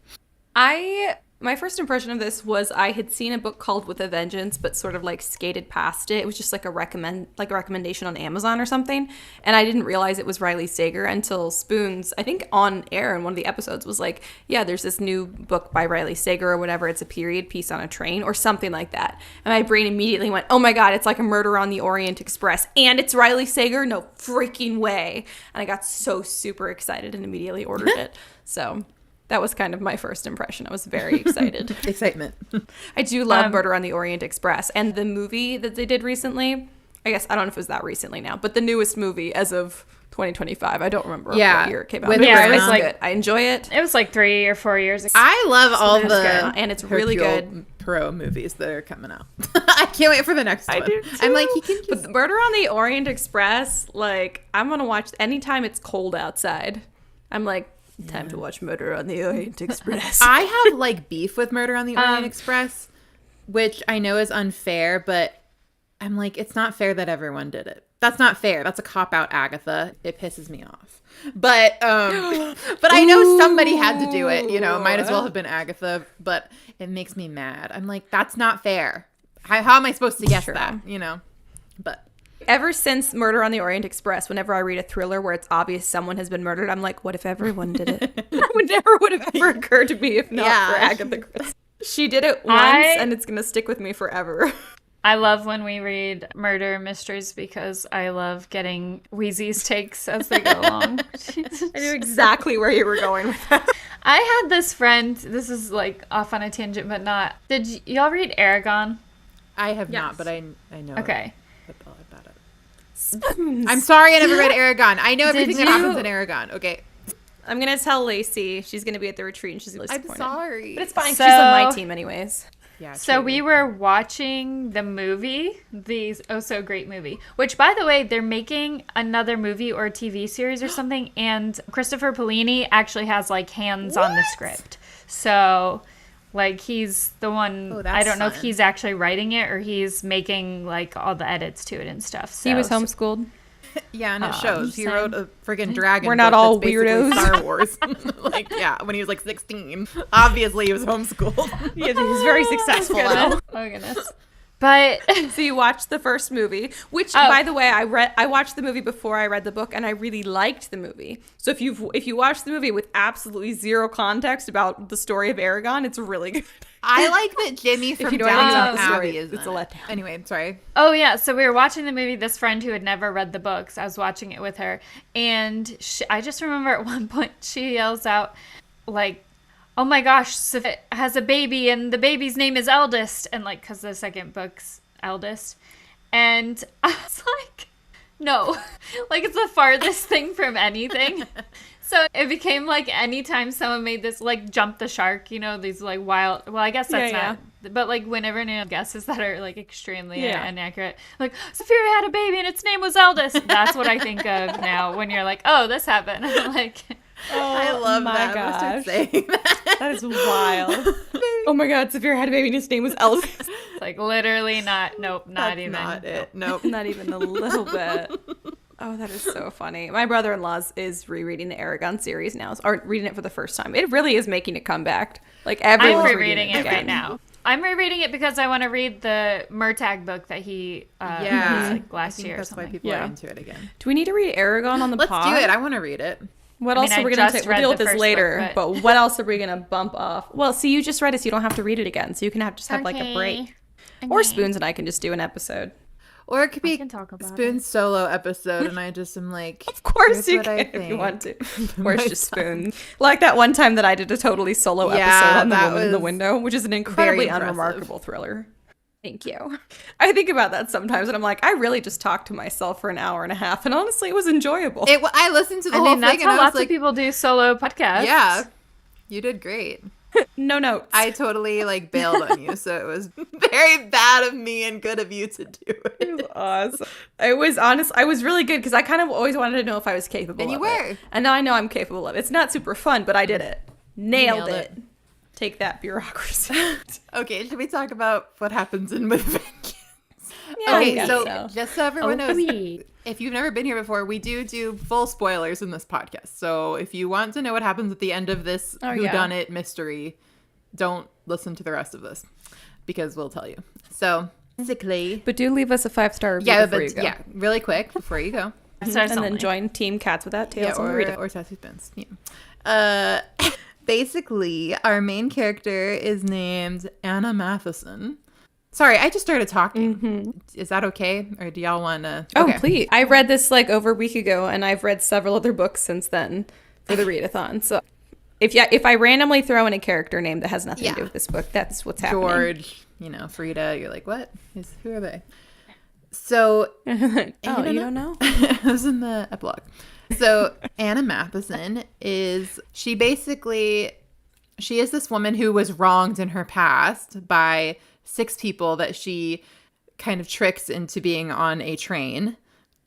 My first impression of this was I had seen a book called With a Vengeance, but sort of like skated past it. It was just like a recommendation on Amazon or something, and I didn't realize it was Riley Sager until Spoons, I think on air in one of the episodes, was like, yeah, there's this new book by Riley Sager or whatever. It's a period piece on a train or something like that, and my brain immediately went, oh my god, it's like a Murder on the Orient Express, and it's Riley Sager? No freaking way! And I got so super excited and immediately ordered it. So that was kind of my first impression. I was very excited. Excitement. I do love Murder on the Orient Express. And the movie that they did recently, I guess, I don't know if it was that recently now, but the newest movie as of 2025. I don't remember what year it came out. Yeah, it was like good. I enjoy it. It was like 3 or 4 years ago. I love all the and it's really good Poirot movies that are coming out. I can't wait for the next one. I do too. I'm like, he can just... But Murder on the Orient Express, like, I'm going to watch anytime it's cold outside. I'm like, time to watch Murder on the Orient Express. I have like beef with Murder on the Orient Express, which I know is unfair, but I'm like, it's not fair that everyone did it. That's not fair. That's a cop-out, Agatha. It pisses me off. But I know somebody had to do it, might as well have been Agatha, but it makes me mad. I'm like, that's not fair. How am I supposed to guess that, But ever since Murder on the Orient Express, whenever I read a thriller where it's obvious someone has been murdered, I'm like, what if everyone did it? It never would have ever occurred to me if not for Agatha Christie. She did it once, and it's going to stick with me forever. I love when we read murder mysteries because I love getting Wheezy's takes as they go along. I knew exactly where you were going with that. I had this friend, this is like off on a tangent, but not. Did y'all read Aragon? I have Yes. not, but I know Okay. about it. I'm sorry I never read Aragon. I know everything that you- happens in Aragon. Okay. I'm going to tell Lacey. She's going to be at the retreat and she's going to be I'm disappointed. sorry. But it's fine. So- She's on my team anyways. Yeah, So true. we were watching the movie, the oh so great movie, which by the way, they're making another movie or a TV series or something, and Christopher Polini actually has like hands on the script. So like he's the one, Oh, that's I don't know if fun. he's actually writing it or he's making like all the edits to it and stuff. So He was homeschooled. Yeah, and it shows. He saying. wrote a friggin' dragon. We're not book all that's basically weirdos. Star Wars. Like, yeah, when he was like 16. Obviously, he was homeschooled. Yeah, he's very successful now. Oh goodness. But So you watched the first movie, which, Oh. by the way, I watched the movie before I read the book, and I really liked the movie. So if you watch the movie with absolutely zero context about the story of Aragon, it's really good. I like that Jimmy from you know anything about Downton the story, Abbey is it's in a it. letdown. Anyway, sorry. oh yeah, so we were watching the movie. This friend who had never read the books, I was watching it with her, and I just remember at one point she yells out, like, "Oh my gosh, Sophia has a baby, and the baby's name is Eldest," and like, cause the second book's Eldest, and I was like, "No," like it's the farthest thing from anything. So it became like anytime someone made this, like jump the shark, you know, these like wild, well, I guess that's Yeah, not, but like whenever anyone guesses that are like extremely Yeah. inaccurate, like Sophia had a baby and its name was Eldest. That's what I think of now when you're like, oh, this happened. Like, I love my that. I'm gonna gosh. start saying that. That is wild. Oh my god, Saphir had a baby and his name was Elvis. like literally not, nope, not That's even. not it. Nope. Not even a little bit. Oh, that is so funny. My brother-in-law is rereading the Aragon series now, or reading it for the first time. It really is making a comeback. Like I'm everyone's rereading it again. right now. I'm rereading it because I want to read the Murtagh book that he Yeah. released, like I last think year or that's why something. people Yeah. are into it again. Do we need to read Aragon on the Let's pod? do it. I want to read it. What I else mean, are we I going to just take? We'll read deal the with this first later. book, but what else are we going to bump off? Well, see, you just read it, so you don't have to read it again. So you can just have like a break. Or Spoons and I can just do an episode. Or it could be can talk about Spoon's solo episode, and I just am like, Of course here's you what can I if you think. want to. Or it's just Spoons. Like that one time that I did a totally solo episode on The that Woman in the was Window, which is an incredibly impressive. unremarkable thriller. Thank you. I think about that sometimes, and I'm like, I really just talked to myself for an hour and a half, and honestly, it was enjoyable. I listened to the I whole mean, thing, that's and how I was lots like, of people do solo podcasts. yeah, you did great. No notes. I totally like bailed on you, so it was very bad of me and good of you to do It it. was awesome. It was honest. I was really good because I kind of always wanted to know if I was capable And you of were. it. And now I know I'm capable of it. It's not super fun, but I did it. Nailed nailed it. it. Take that, bureaucracy. Okay, should we talk about what happens in With Vengeance? Yeah, I Okay, guess so so. just so everyone knows, sweet. if you've never been here before, we do full spoilers in this podcast. So if you want to know what happens at the end of this Oh, yeah. whodunit mystery, don't listen to the rest of this because we'll tell you. So basically, But do leave us a 5-star review yeah, before you but go. yeah, really quick before you go. Stars And then only. join Team Cats Without Tails Yeah, on the read or Sassy Spins. Yeah. Basically, our main character is named Anna Matheson. Sorry, I just started talking. Is that okay? Or do y'all want to? Oh, please. I read this like over a week ago, and I've read several other books since then for the readathon. So if I randomly throw in a character name that has nothing to do Yeah. with this book, that's what's happening. George, Frida, you're like, what? Who are they? So, Oh, you don't know? it was in the epilogue. So, Anna Matheson she is this woman who was wronged in her past by 6 people that she kind of tricks into being on a train.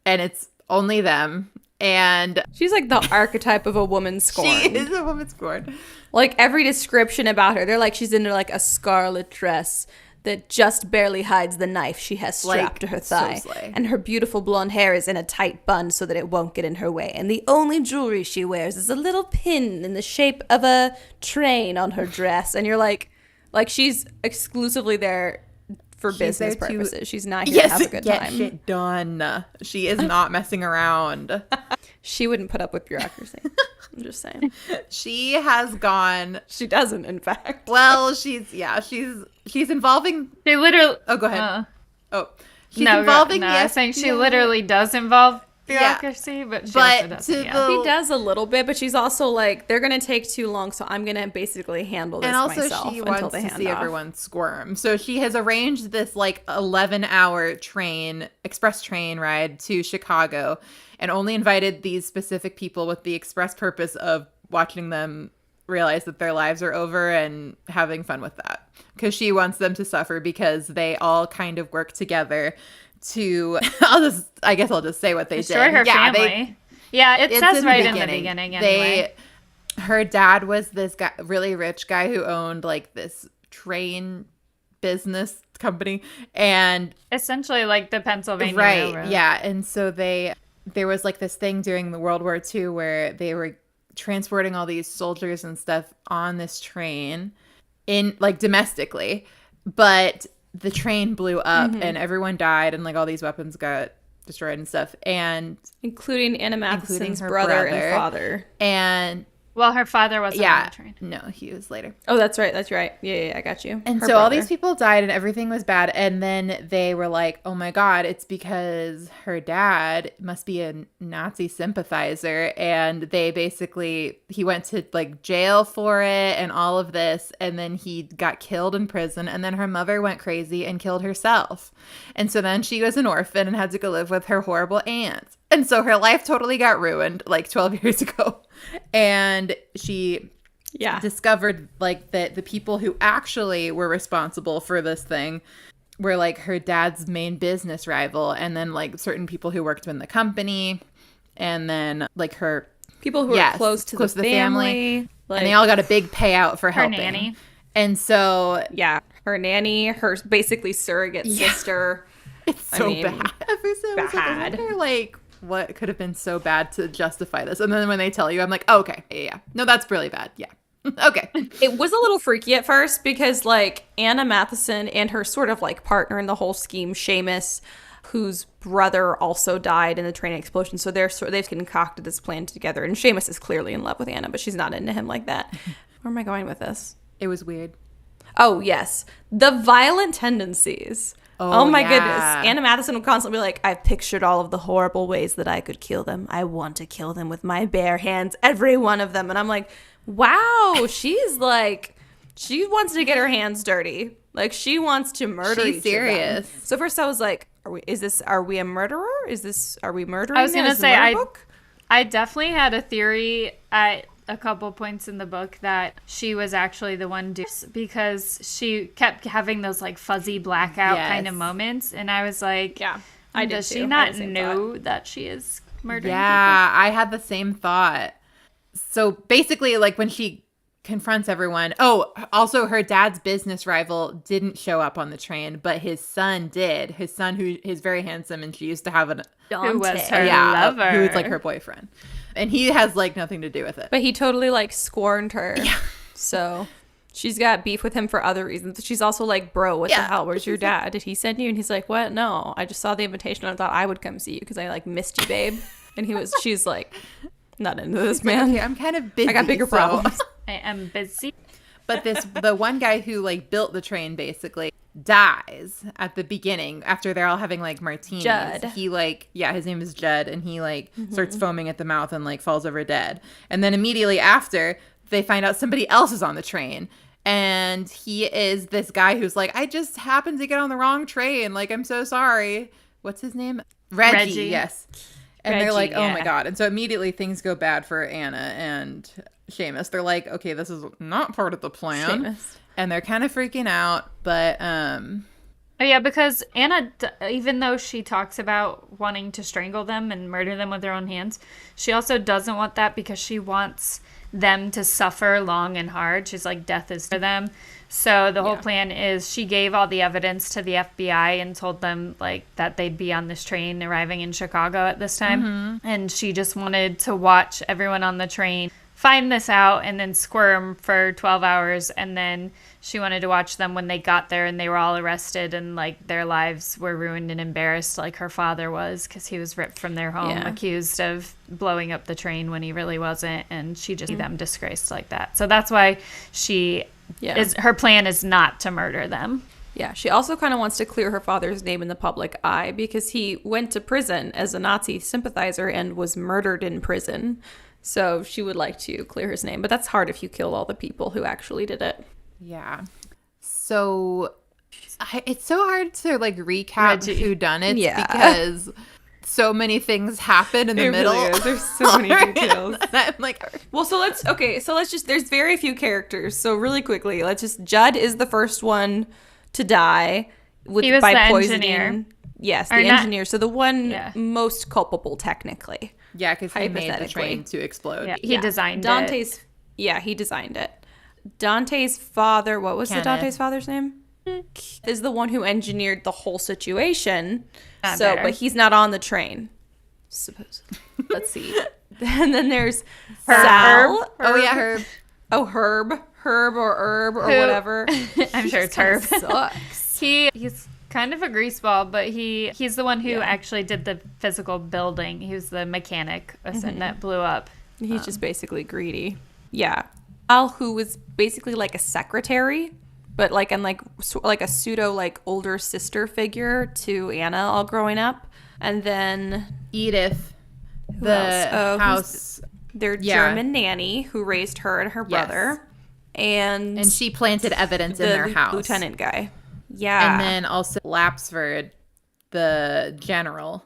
And it's only them. And She's like the archetype of a woman scorned. she is a woman scorned. Like every description about her, they're like she's in like a scarlet dress that just barely hides the knife she has strapped to her so thigh. slay. And her beautiful blonde hair is in a tight bun so that it won't get in her way. And the only jewelry she wears is a little pin in the shape of a train on her dress. And you're like she's exclusively there for business there to- purposes. She's not here to have a good get time. shit done. She is not messing around. She wouldn't put up with bureaucracy. I'm just saying. She has gone. She doesn't, in fact. Well, she's involving. They literally. Oh, go ahead. Oh, she's No, involving. no, the I was saying she FBI. literally does involve bureaucracy, but she also doesn't. He does a little bit, but she's also like, they're going to take too long, so I'm going to basically handle this myself until they hand off. And also she wants to see everyone squirm. So she has arranged this like 11-hour express train ride to Chicago and only invited these specific people with the express purpose of watching them realize that their lives are over and having fun with that. Because she wants them to suffer because they all kind of work together to I guess I'll just say what they destroy did. Her family. It says right in the beginning anyway. Her dad was this guy, really rich guy who owned like this train business company and essentially like the Pennsylvania Railroad. Yeah. And so there was like this thing during the World War II where they were transporting all these soldiers and stuff on this train in like domestically, but the train blew up and everyone died and like all these weapons got destroyed and stuff, and including Anna Matheson's brother and father. And well, her father wasn't on the train. No, he was later. Oh, that's right. Yeah, I got you. And so all these people died and everything was bad. And then they were like, oh my God, it's because her dad must be a Nazi sympathizer. And he went to like jail for it and all of this. And then he got killed in prison. And then her mother went crazy and killed herself. And so then she was an orphan and had to go live with her horrible aunt. And so her life totally got ruined like 12 years ago. And she discovered like that the people who actually were responsible for this thing were like her dad's main business rival, and then like certain people who worked in the company, and then like her people who are close to the family. Like, and they all got a big payout for helping. Her nanny. And so her nanny, her basically surrogate sister. It's so bad. I wonder like what could have been so bad to justify this. And then when they tell you, I'm like, oh, okay, yeah. No, that's really bad. Yeah. Okay. It was a little freaky at first because like Anna Matheson and her sort of like partner in the whole scheme, Seamus, whose brother also died in the train explosion. So they've concocted this plan together. And Seamus is clearly in love with Anna, but she's not into him like that. Where am I going with this? It was weird. Oh, yes. The violent tendencies. Oh my goodness. Anna Matheson would constantly be like, I've pictured all of the horrible ways that I could kill them. I want to kill them with my bare hands, every one of them. And I'm like, wow, she's like, she wants to get her hands dirty. Like, she wants to murder each serious. of them. So first I was like, are we a murderer? Are we murdering? I was going to say, I definitely had a theory at a couple points in the book that she was actually the one because she kept having those like fuzzy blackout kind of moments, and I was like, does she not know that she is murdering people? I had the same thought. So basically, like when she confronts everyone, also her dad's business rival didn't show up on the train, but his son did. His son, who is very handsome, and she used to have who was her lover, who was like her boyfriend. And he has, like, nothing to do with it. But he totally, like, scorned her. Yeah. So she's got beef with him for other reasons. She's also like, bro, what the hell? Where's your dad? Did he send you? And he's like, what? No. I just saw the invitation and I thought I would come see you because I, like, missed you, babe. And she's like, not into this, man. Okay, I'm kind of busy. I got bigger problems. I am busy. But the one guy who, like, built the train, basically, dies at the beginning after they're all having, like, martinis. Judd. He, like, his name is Judd, and he, like, starts foaming at the mouth and, like, falls over dead. And then immediately after, they find out somebody else is on the train. And he is this guy who's like, I just happened to get on the wrong train. Like, I'm so sorry. What's his name? Reggie. Yes. And Reggie, they're like, oh, my God. And so immediately things go bad for Anna and Seamus. They're like, okay, this is not part of the plan. Seamus. And they're kind of freaking out, but because Anna, even though she talks about wanting to strangle them and murder them with her own hands, she also doesn't want that because she wants them to suffer long and hard. She's like, death is for them. So the whole plan is she gave all the evidence to the FBI and told them like that they'd be on this train arriving in Chicago at this time. And she just wanted to watch everyone on the train find this out and then squirm for 12 hours, and then she wanted to watch them when they got there and they were all arrested and like their lives were ruined and embarrassed like her father was because he was ripped from their home, accused of blowing up the train when he really wasn't, and she just see them disgraced like that. So that's why she is, her plan is not to murder them. Yeah, she also kind of wants to clear her father's name in the public eye because he went to prison as a Nazi sympathizer and was murdered in prison. So she would like to clear his name. But that's hard if you kill all the people who actually did it. Yeah. So it's so hard to like recap who done it because so many things happen in the middle. Really is. There's so many details. I'm like, well, so let's just, there's very few characters. So really quickly, Judd is the first one to die by poisoning. Engineer. Yes, the engineer. So the one most culpable technically. Yeah, because he made the train to explode. Yeah, he designed it. Yeah, he designed it. Dante's father, what was Dante's father's name? Is the one who engineered the whole situation. But he's not on the train, supposedly. Let's see. And then there's Sal. Oh yeah, Herb. Oh, Herb or Herb or whatever. I'm sure it's Herb. Sucks. He's kind of a greaseball, but he's the one who actually did the physical building. He was the mechanic that blew up. He's just basically greedy. Yeah. Al, who was basically like a secretary, but like a pseudo like older sister figure to Anna all growing up. And then Edith, the house, their German nanny who raised her and her brother. And she planted evidence in their house. Lieutenant guy. Yeah. And then also Lapsford, the general,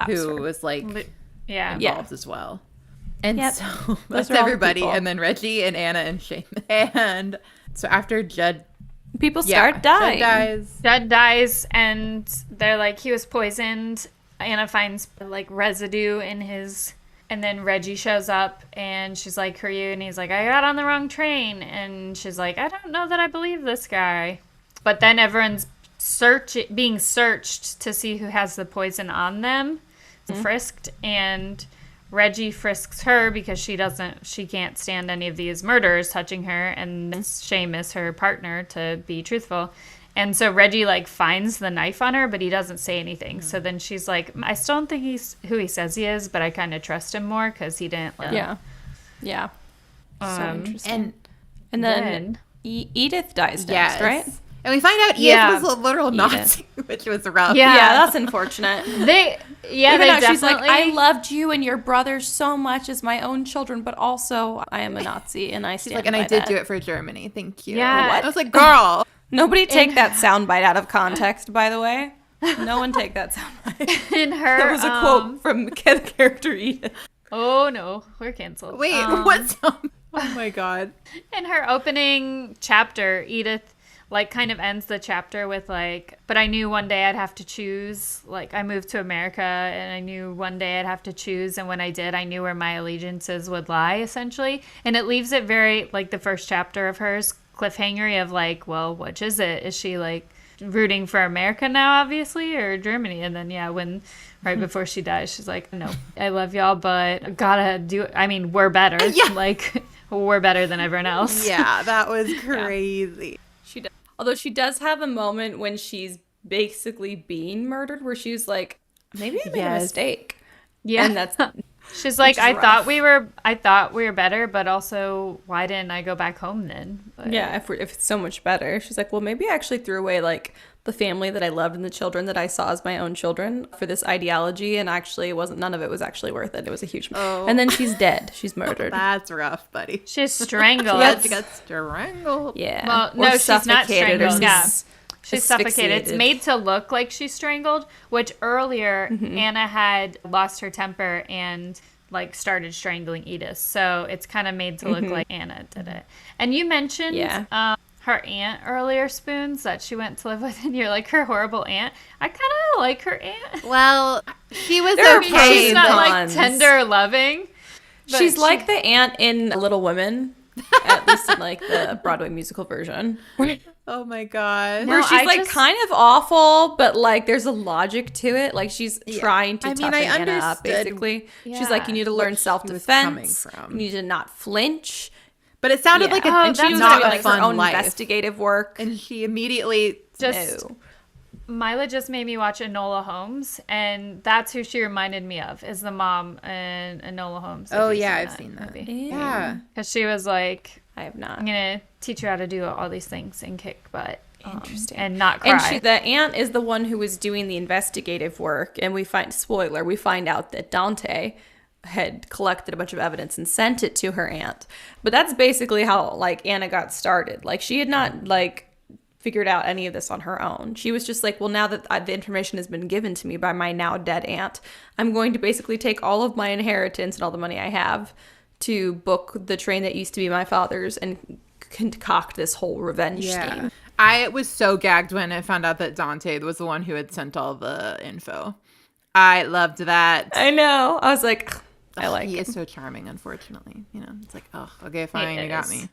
who was like involved as well. And so that's everybody. And then Reggie and Anna and Seamus. And so after Judd, people start dying. Judd dies, and they're like, he was poisoned. Anna finds like residue in his. And then Reggie shows up, and she's like, "Who are you?" And he's like, "I got on the wrong train." And she's like, "I don't know that I believe this guy." But then everyone's being searched to see who has the poison on them, frisked, and Reggie frisks her because she can't stand any of these murderers touching her, and Seamus, her partner, to be truthful. And so Reggie, like, finds the knife on her, but he doesn't say anything. So then she's like, I still don't think he's who he says he is, but I kind of trust him more because he didn't. Yeah. So interesting. And then Edith dies next, right? And we find out Edith was a literal Nazi, which was rough. Yeah, that's unfortunate. She's like, I loved you and your brother so much as my own children, but also I am a Nazi, and I stand by and I did that. do it for Germany. Thank you. Yeah. What? I was like, girl. Nobody take that soundbite out of context, by the way. No one take that soundbite. In her, that was a quote from the character Edith. Oh no, we're canceled. Wait, what sound? Oh my god. In her opening chapter, Edith like kind of ends the chapter with like, but I knew one day I'd have to choose. Like, I moved to America and I knew one day I'd have to choose, and when I did, I knew where my allegiances would lie, essentially. And it leaves it very like the first chapter of hers cliffhangery of like, well, which is it? Is she like rooting for America now, obviously, or Germany? And then when right before she dies, she's like, no, I love y'all, but gotta do it. I mean, we're better. Like, we're better than everyone else. Yeah, that was crazy. She does. Although she does have a moment when she's basically being murdered where she's like, maybe I made a mistake. Yeah. And that's she's like, I thought we were better, but also why didn't I go back home then? But, yeah, if it's so much better. She's like, well, maybe I actually threw away like the family that I loved and the children that I saw as my own children for this ideology, and actually none of it was actually worth it. It was a huge and then she's dead. She's murdered. That's rough, buddy. She's strangled. She got strangled. Yeah. Well, no, she's not strangled. Yeah. She's suffocated. It's made to look like she's strangled, which earlier Anna had lost her temper and like started strangling Edith. So it's kind of made to look like Anna did it. And you mentioned her aunt earlier, Spoons, that she went to live with, and you're like, her horrible aunt. I kind of like her aunt. Well, she was okay. She's not like tender, loving. She's like the aunt in Little Women, at least in like the Broadway musical version. Oh my god. Where she's like kind of awful, but like there's a logic to it. Like she's trying to toughen Anna up, basically. Yeah. She's like, you need to learn self-defense. You need to not flinch. But it sounded like and she was doing like her own investigative work. And she immediately Mila just made me watch Enola Holmes, and that's who she reminded me of, is the mom in Enola Holmes. Oh yeah, I've seen that. Yeah. Because she was like, I have not. I'm going to teach you how to do all these things and kick butt. Interesting. And not cry. And the aunt is the one who was doing the investigative work, and we find out that Dante had collected a bunch of evidence and sent it to her aunt. But that's basically how, like, Anna got started. Like, she had not, like, figured out any of this on her own. She was just like, well, now that the information has been given to me by my now dead aunt, I'm going to basically take all of my inheritance and all the money I have to book the train that used to be my father's and concoct this whole revenge scheme. I was so gagged when I found out that Dante was the one who had sent all the info. I loved that. I know. I was like, I like he him. is so charming, unfortunately. You know, it's like, oh, okay, fine, you got me.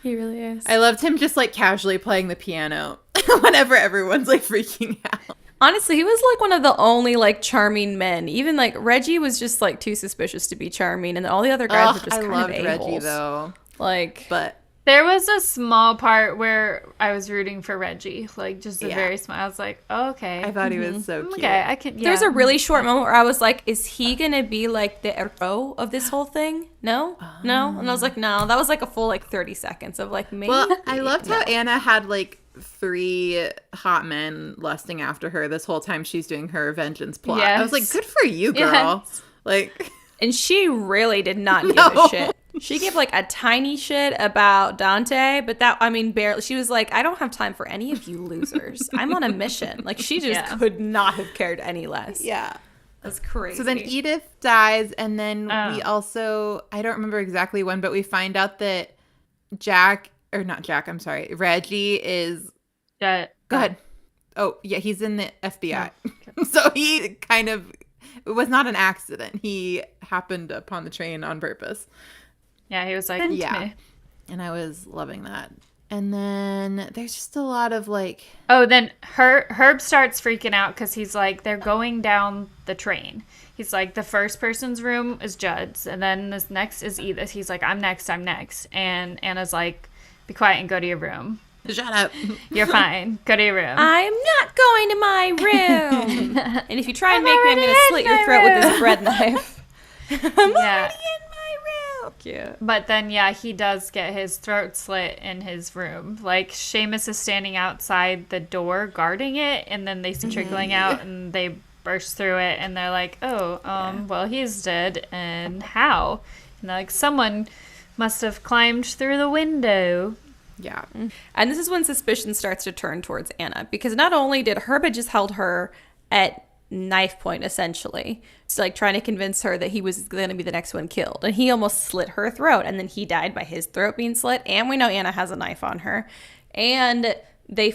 He really is. I loved him just like casually playing the piano whenever everyone's like freaking out. Honestly, he was like one of the only like charming men. Even like Reggie was just like too suspicious to be charming, and all the other guys were just kind of a-holes. Reggie though. Like, but there was a small part where I was rooting for Reggie, like just a very small. I was like, oh, okay. I thought he was so cute. Okay, I can. Yeah. There's a really short moment where I was like, is he gonna be like the hero of this whole thing? No, no. And I was like, no. That was like a full like 30 seconds of like maybe. Well, I loved how Anna had like 3 hot men lusting after her this whole time she's doing her vengeance plot. Yes. I was like, good for you, girl. Yes. Like, and she really did not give a shit. She gave like a tiny shit about Dante, but that, I mean, barely. She was like, I don't have time for any of you losers. I'm on a mission. Like, she just could not have cared any less. yeah. That's crazy. So then Edith dies, and then we also, I don't remember exactly when, but we find out that Reggie is... Go ahead. Oh, yeah, he's in the FBI. Oh. So he kind of, it was not an accident. He happened upon the train on purpose. Yeah, he was like, me. And I was loving that. And then there's just a lot of like... Oh, then Herb starts freaking out because he's like, they're going down the train. He's like, the first person's room is Judd's, and then this next is Edith. He's like, I'm next. And Anna's like, be quiet and go to your room. Shut up. You're fine. Go to your room. I'm not going to my room. And if you try and make me, I'm going to slit your throat with this bread knife. I'm already in my room. Cute. But then, he does get his throat slit in his room. Like, Seamus is standing outside the door guarding it, and then they see trickling out, and they burst through it, and they're like, well, he's dead, and how? And they're like, someone must have climbed through the window. Yeah. And this is when suspicion starts to turn towards Anna, because not only did Herb had just held her at knife point, essentially, it's like trying to convince her that he was going to be the next one killed, and he almost slit her throat, and then he died by his throat being slit, and we know Anna has a knife on her. And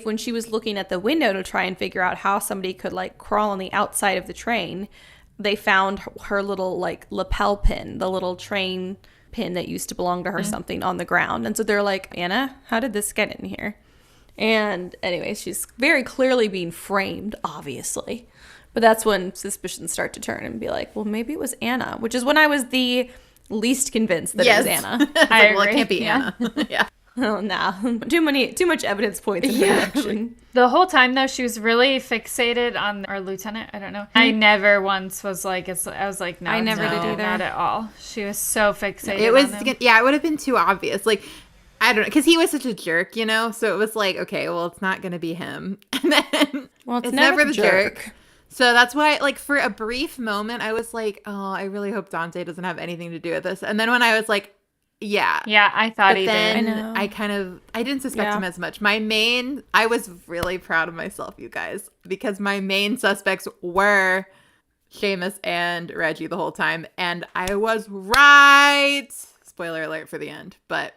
when she was looking at the window to try and figure out how somebody could like crawl on the outside of the train, they found her little like lapel pin, the little train pin that used to belong to her, something on the ground. And so they're like, Anna, how did this get in here? And anyway, she's very clearly being framed, obviously. But that's when suspicions start to turn and be like, well, maybe it was Anna, which is when I was the least convinced that it was Anna. I agree. Well, it can't be Anna. Yeah. Oh, no. Too much evidence points in her direction. The whole time, though, she was really fixated on our lieutenant. I don't know. I never once was like, I was like, no. I never did either. Not at all. She was so fixated It was, on him. yeah, it would have been too obvious. Like, I don't know, because he was such a jerk, you know? So it was like, okay, well, it's not going to be him. And then it's never the jerk. So that's why, like, for a brief moment, I was like, oh, I really hope Dante doesn't have anything to do with this. And then when I was like, yeah, I thought he then did. I didn't suspect him as much. I was really proud of myself, you guys, because my main suspects were Seamus and Reggie the whole time. And I was right. Spoiler alert for the end. But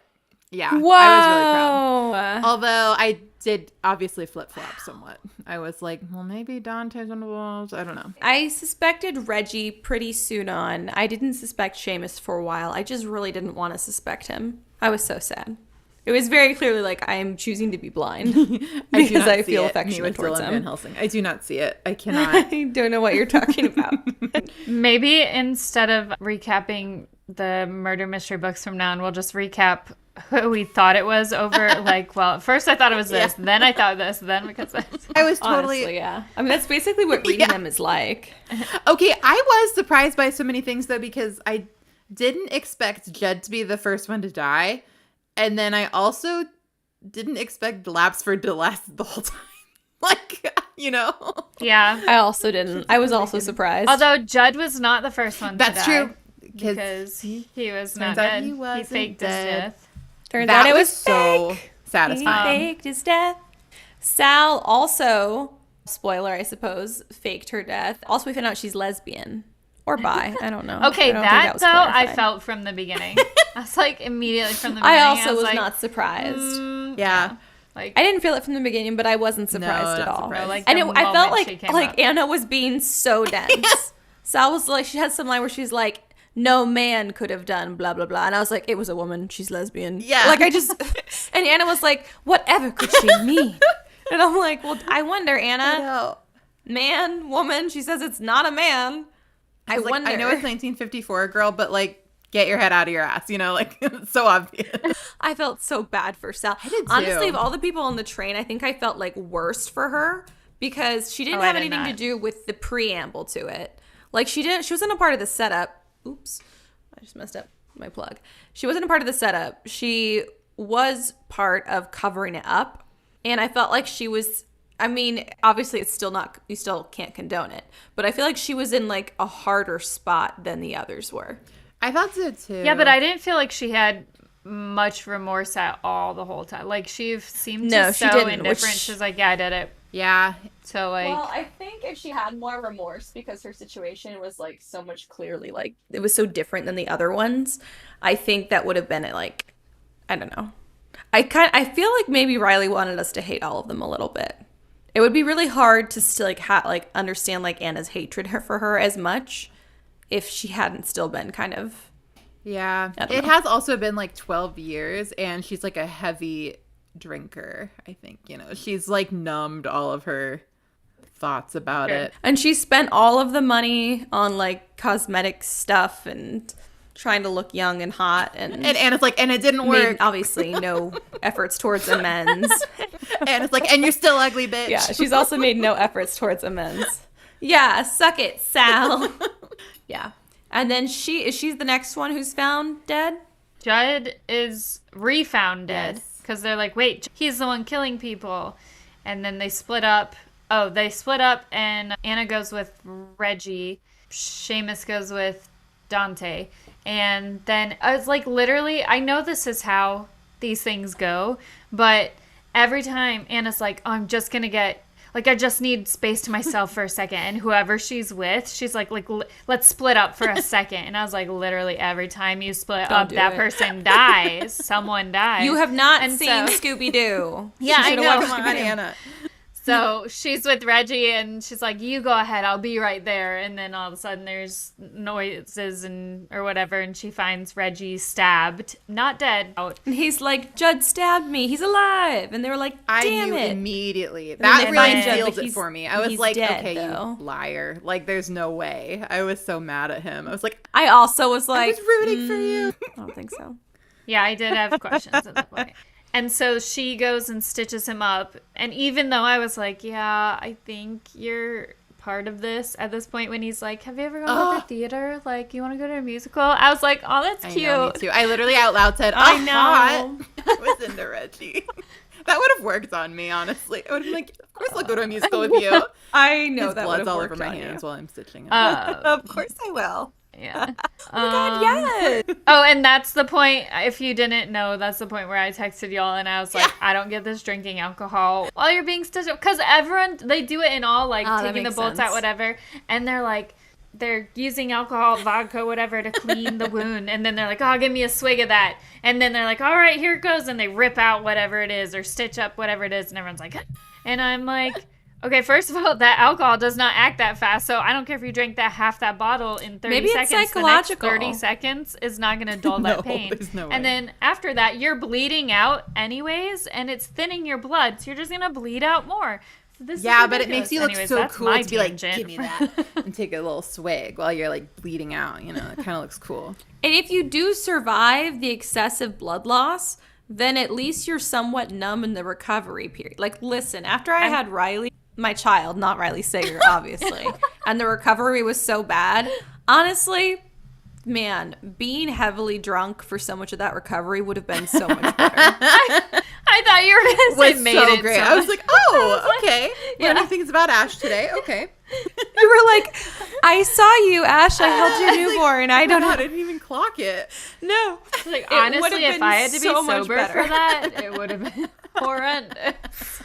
yeah, Whoa. I was really proud. Although I did obviously flip-flop somewhat. I was like, well, maybe Dante's one of those. I don't know. I suspected Reggie pretty soon on. I didn't suspect Seamus for a while. I just really didn't want to suspect him. I was so sad. It was very clearly like I am choosing to be blind because I feel affectionate towards him. Van Helsing. I do not see it. I cannot. I don't know what you're talking about. Maybe instead of recapping the murder mystery books from now on, we'll just recap who we thought it was over. Like, well, at first I thought it was this, then I thought this, then because I was totally honestly, I mean, that's basically what reading them is like. Okay, I was surprised by so many things though, because I didn't expect Jed to be the first one to die, and then I also didn't expect Lapsford to last the whole time. Like, you know? Yeah. I also didn't. I was also surprised. Although Judd was not the first one to die. That's true. Because he was not turns out dead. he faked dead. his death. Turns That out it was so fake. satisfying. He faked his death. Sal also, spoiler, I suppose, faked her death. Also, we found out she's lesbian or bi. I don't know. Okay, I don't think that was though, I clarified. felt from the beginning. I was like, immediately from the beginning. I also was like, not surprised. Yeah. Like, I didn't feel it from the beginning, but I wasn't surprised at not all. surprised. like, And the I felt moment she came like up. Anna was being so dense. Sal was like, she had some line where she's like, no man could have done blah, blah, blah. And I was like, it was a woman. She's lesbian. Yeah. Like, I just, and Anna was like, whatever could she mean? And I'm like, well, I wonder, Anna, No. man, woman, she says it's not a man. I Like, wonder. I know it's 1954, girl, but like, get your head out of your ass, you know? Like, it's so obvious. I felt so bad for Sal. I did too. Honestly, of all the people on the train, I think I felt like worst for her because she didn't I have did anything to not. do with the preamble to it. Like she wasn't a part of the setup. Oops. I just messed up my plug. She wasn't a part of the setup. She was part of covering it up. And I felt like she was, I mean, obviously it's still not, you still can't condone it, but I feel like she was in like a harder spot than the others were. I thought so too. yeah, but I didn't feel like she had much remorse at all the whole time. Like, she seemed No, just she so didn't, indifferent. which- She's like, yeah, I did it. Yeah. So, like, I think if she had more remorse because her situation was like so much clearly like it was so different than the other ones, I think that would have been like, I don't know. I feel like maybe Riley wanted us to hate all of them a little bit. It would be really hard to still like understand like Anna's hatred for her as much if she hadn't still been kind of. Yeah. I don't It know. has also been like 12 years, and she's like a heavy drinker, I think. You know, she's like numbed all of her thoughts about Sure. it. And she spent all of the money on like cosmetic stuff and trying to look young and hot and And it's like, and it didn't work. made obviously no efforts towards amends. And it's like, and you're still ugly, bitch. Yeah, she's also made no efforts towards amends. Yeah, suck it, Sal. Yeah. And then she's the next one who's found dead? Judd is refound dead. Yes. Because they're like, wait, he's the one killing people. And then they split up. Oh, they split up, and Anna goes with Reggie. Seamus goes with Dante. And then I was like, literally, I know this is how these things go, but every time Anna's like, oh, I'm just going to get, like, I just need space to myself for a second. And whoever she's with, she's like, let's split up for a second. And I was like, literally, every time you split Don't up, do that it. person dies. Someone dies. You have not And seen so- Scooby-Doo. Yeah, I You should've know. watched Come on, Scooby-Doo. Anna. So she's with Reggie, and she's like, you go ahead, I'll be right there. And then all of a sudden there's noises or whatever, and she finds Reggie stabbed, not dead. Out. And he's like, Judd stabbed me. He's alive. And they were like, I damn knew it. immediately. then That they really find Judd, sealed but it he's- for me. I was he's like, dead, okay, though. you liar. Like, there's no way. I was so mad at him. I was like, I also was I like, was rooting for you. I don't think so. Yeah, I did have questions at that point. And so she goes and stitches him up. And even though I was like, yeah, I think you're part of this at this point, when he's like, have you ever gone to the theater? Like, you want to go to a musical? I was like, oh, that's I cute. know, me too. I literally out loud said, I know. know. I was into Reggie. That would have worked on me, honestly. I would have been like, of course I'll go to a musical with you. I know His that blood's would all have over worked my on hands you. while I'm stitching him. Of course I will. Yeah. Oh my God, yes. Oh, and that's the point. If you didn't know, that's the point where I texted y'all and I was like, I don't get this drinking alcohol while you're being stitched up. Because everyone, they do it in all, like, Oh, that taking the makes bolts sense. out, whatever. And they're like, they're using alcohol, vodka, whatever, to clean the wound. And then they're like, oh, give me a swig of that. And then they're like, all right, here it goes. And they rip out whatever it is or stitch up whatever it is. And everyone's like, and I'm like, okay, first of all, that alcohol does not act that fast, so I don't care if you drank that half that bottle in 30 Maybe it's seconds. psychological. The next 30 seconds is not going to dull No, that pain. there's no way. And then after that, you're bleeding out anyways, and it's thinning your blood, so you're just going to bleed out more. So this is Yeah, but it makes ridiculous. you look Anyways, so that's cool my to be like, tangent. give me that, and take a little swig while you're like bleeding out. You know, it kind of looks cool. And if you do survive the excessive blood loss, then at least you're somewhat numb in the recovery period. Like, listen, after I had Riley, my child, not Riley Sager, obviously, and the recovery was so bad, honestly, man, being heavily drunk for so much of that recovery would have been so much better. I I thought you were going to say was made so it. great. So I was like, oh, okay. yeah. Learning things about Ash today. Okay. You were like, I saw you, Ash. I held your newborn. I don't know. I didn't even clock it. No. like, It honestly, would've if been I had to be so much sober better. for that, it would have been horrendous.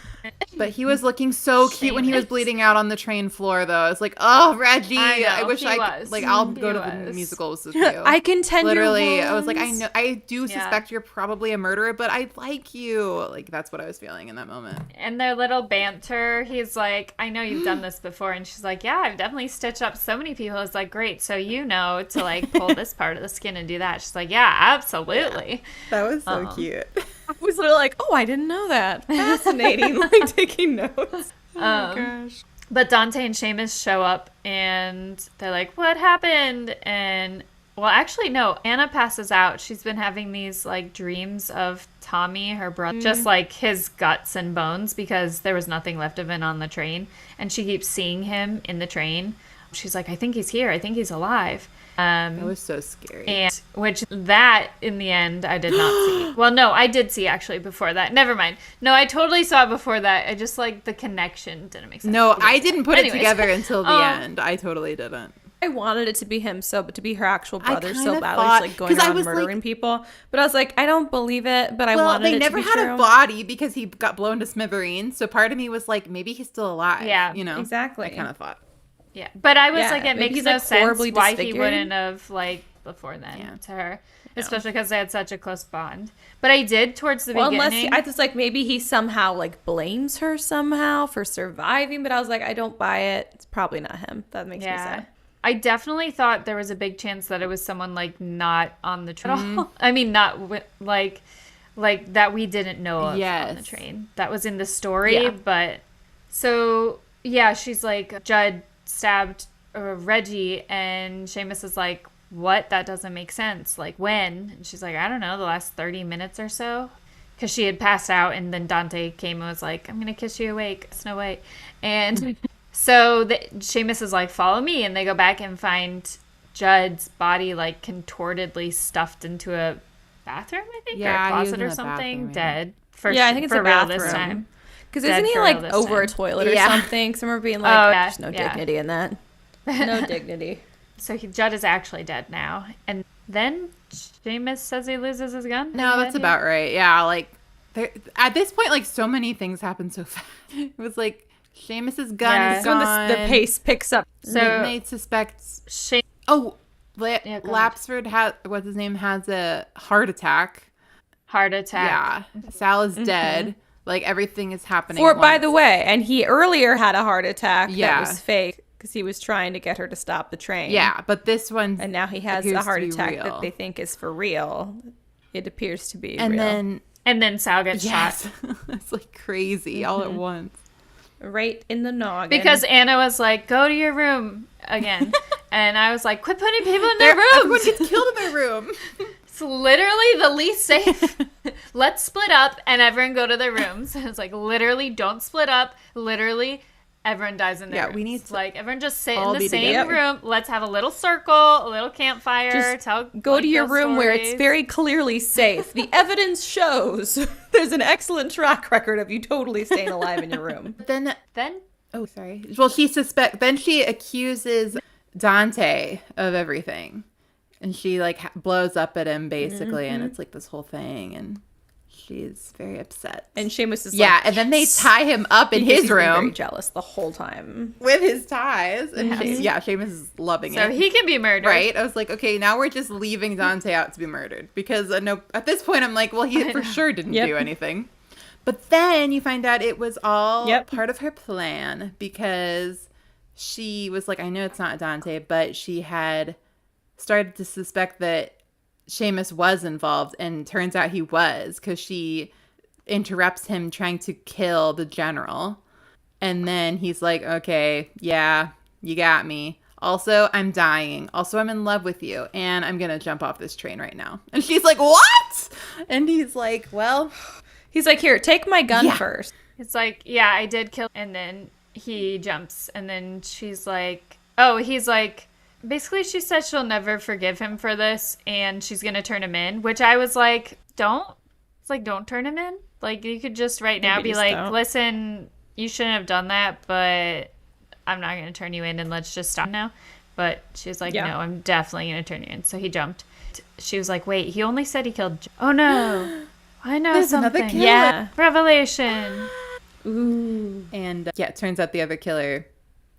But he was looking so cute when he was Seamus. bleeding out on the train floor, though. It's like, oh, Reggie, I know, I wish he I was. could, like, I'll He go to the was. musicals with you. I can tend your Literally, I was like, I wounds. know, I do Yeah. suspect you're probably a murderer, but I like you. Like, that's what I was feeling in that moment. And their little banter, he's like, I know you've done this before. And she's like, yeah, I've definitely stitched up so many people. It's like, great. So you know to like pull this part of the skin and do that. She's like, yeah, absolutely. That was so cute. I was literally like, oh, I didn't know that. Fascinating. Like taking notes. Oh my gosh. But Dante and Seamus show up and they're like, what happened? And well, actually, no, Anna passes out. She's been having these like dreams of Tommy, her brother, just like his guts and bones because there was nothing left of him on the train. And she keeps seeing him in the train. She's like, I think he's here. I think he's alive. That was so scary. And which that in the end I did not see. Well, no, I did see actually before that. Never mind. No, I totally saw it before that. I just like the connection didn't make sense. No, I didn't put Anyways. it together until the end. I totally didn't. I wanted it to be him but to be her actual brother so kinda badly. thought- She's like going 'cause I around was, murdering like- people. But I was like, I don't believe it, but I Well, wanted they it never to be had true. a body because he got blown to smithereens. So part of me was like, maybe he's still alive. Yeah, you know, exactly. I kind of thought. Yeah, but I was Yeah, like, it maybe makes he's, no like, sense horribly why he disfigured. wouldn't have like before then Yeah. to her, especially because they had such a close bond. But I did towards the Well, unless beginning. I was like, maybe he somehow like blames her somehow for surviving, but I was like, I don't buy it. It's probably not him. That makes me sad. I definitely thought there was a big chance that it was someone like not on the train. I mean, not like that we didn't know of on the Yes. train. That was in the story, Yeah. but so yeah, she's like Judd stabbed Reggie, and Seamus is like, what? That doesn't make sense. Like when? And she's like, I don't know, the last 30 minutes or so. Because she had passed out, and then Dante came and was like, I'm going to kiss you awake, Snow White. And so Seamus is like, follow me. And they go back and find Judd's body like contortedly stuffed into a bathroom, I think, Yeah, or a he was closet in or the something, bathroom, dead. For Yeah, I think it's for a real bathroom. this time. Because Dead isn't he for like real this over time. a toilet or Yeah. something? Some are being like, Oh, yeah, there's no yeah. dignity in that. No dignity. So Judd is actually dead now. And then Seamus says he loses his gun. No, that's about right. Yeah, like at this point, like so many things happen so fast. It was like Seamus's gun Yeah. is So when gone. the pace picks up. So Midnight suspects. Seamus. Oh, go ahead. Lapsford what's his name has a heart attack. Heart attack. Yeah, Sal is dead. Like everything is happening. For at by once. the way, and he earlier had a heart attack Yeah. that was fake because he was trying to get her to stop the train. Yeah, but this one And now he has appears a to heart be attack real. that they think is for real. It appears to be and real. And then Sal gets yes, shot. it's like crazy all at once. Right in the noggin. Because Anna was like, go to your room again. And I was like, quit putting people in their Everyone rooms. gets killed in their room. It's literally the least safe. Let's split up and everyone go to their rooms. And it's like, literally, don't split up. Literally, everyone dies in their rooms. We need to like everyone just sit all in the be same together. room. Let's have a little circle, a little campfire. Just go to your room where it's very clearly safe. The evidence shows there's an excellent track record of you totally staying alive in your room. Then Then oh, sorry. Well, then she accuses Dante of everything, and she like blows up at him basically, and it's like this whole thing, and she's very upset. And Seamus is yeah, like, and then they tie him up in because his he's been very room jealous the whole time. with his ties, and Seamus is loving so it. he can be murdered. Right? I was like, okay, now we're just leaving Dante out to be murdered because at this point I'm like, well, he for sure didn't do anything. But then you find out it was all part of her plan because she was like, I know it's not Dante, but she had started to suspect that Seamus was involved, and turns out he was because she interrupts him trying to kill the general. And then he's like, okay, yeah, you got me. Also, I'm dying. Also, I'm in love with you. And I'm going to jump off this train right now. And she's like, what? And he's like, well... He's like, here, take my gun first. It's like, yeah, I did kill. And then he jumps. And then she's like, oh, he's like, basically she said she'll never forgive him for this. And she's going to turn him in, which I was like, don't. It's like, don't turn him in. Like, you could just right now Maybe be just like, don't. listen, you shouldn't have done that, but I'm not going to turn you in and let's just stop now. But she was like, Yeah. no, I'm definitely going to turn you in. So he jumped. She was like, wait, he only said he killed. Oh, no. I know There's another something. killer. Yeah. Revelation. Ooh. And yeah, it turns out the other killer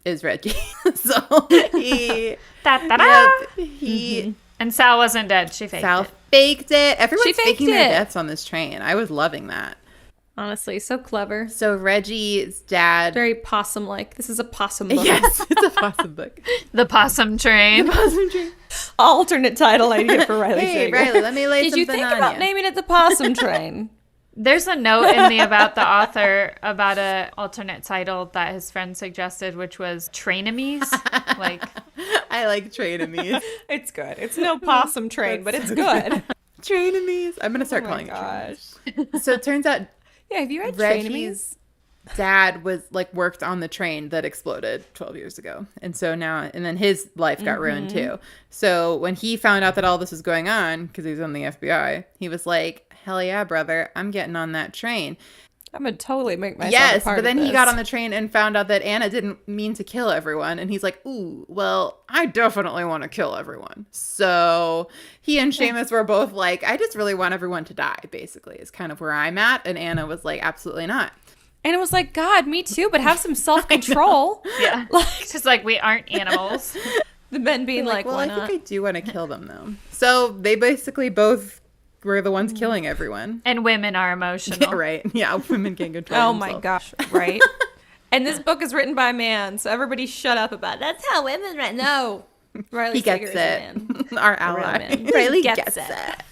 is Reggie. So he, Da-da-da. he And Sal wasn't dead. She faked Sal it. faked it. Everyone's faked faking their it. deaths on this train. I was loving that. Honestly, so clever. So Reggie's dad. Very possum-like. This is a possum book. Yes, it's a possum book. The possum train. Possum train. Alternate title idea for Riley Hey, Sager. Riley, let me lay Did something you think on about you. naming it the Possum Train? There's a note in the about the author about a alternate title that his friend suggested, which was Trainamies. Like, I like Trainamies. It's good. It's no possum train, but it's good. Trainamies. I'm gonna start calling it Trainamies. So it turns out Yeah, have you read Reggie's Trainamies? dad was like worked on the train that exploded 12 years ago. And so now, and then his life got ruined too. So when he found out that all this was going on, because he was on the FBI, he was like, hell yeah, brother, I'm getting on that train. I'm gonna totally make myself a Yes, part but then of he got this. on the train and found out that Anna didn't mean to kill everyone. And he's like, ooh, well, I definitely want to kill everyone. So he and Seamus were both like, I just really want everyone to die, basically, is kind of where I'm at. And Anna was like, absolutely not. And it was like, God, me too, but have some self-control. yeah. Like, Just like, we aren't animals. the men being like, well, why I not? think I do want to kill them, though. So they basically both were the ones killing everyone. And women are emotional. Yeah, right. Yeah, women can't control Oh themselves. my gosh, right? And this book is written by a man, so everybody shut up about it. That's how women write. No. Riley He gets Sager is a it. man. Our real ally. man. Riley Gets gets it.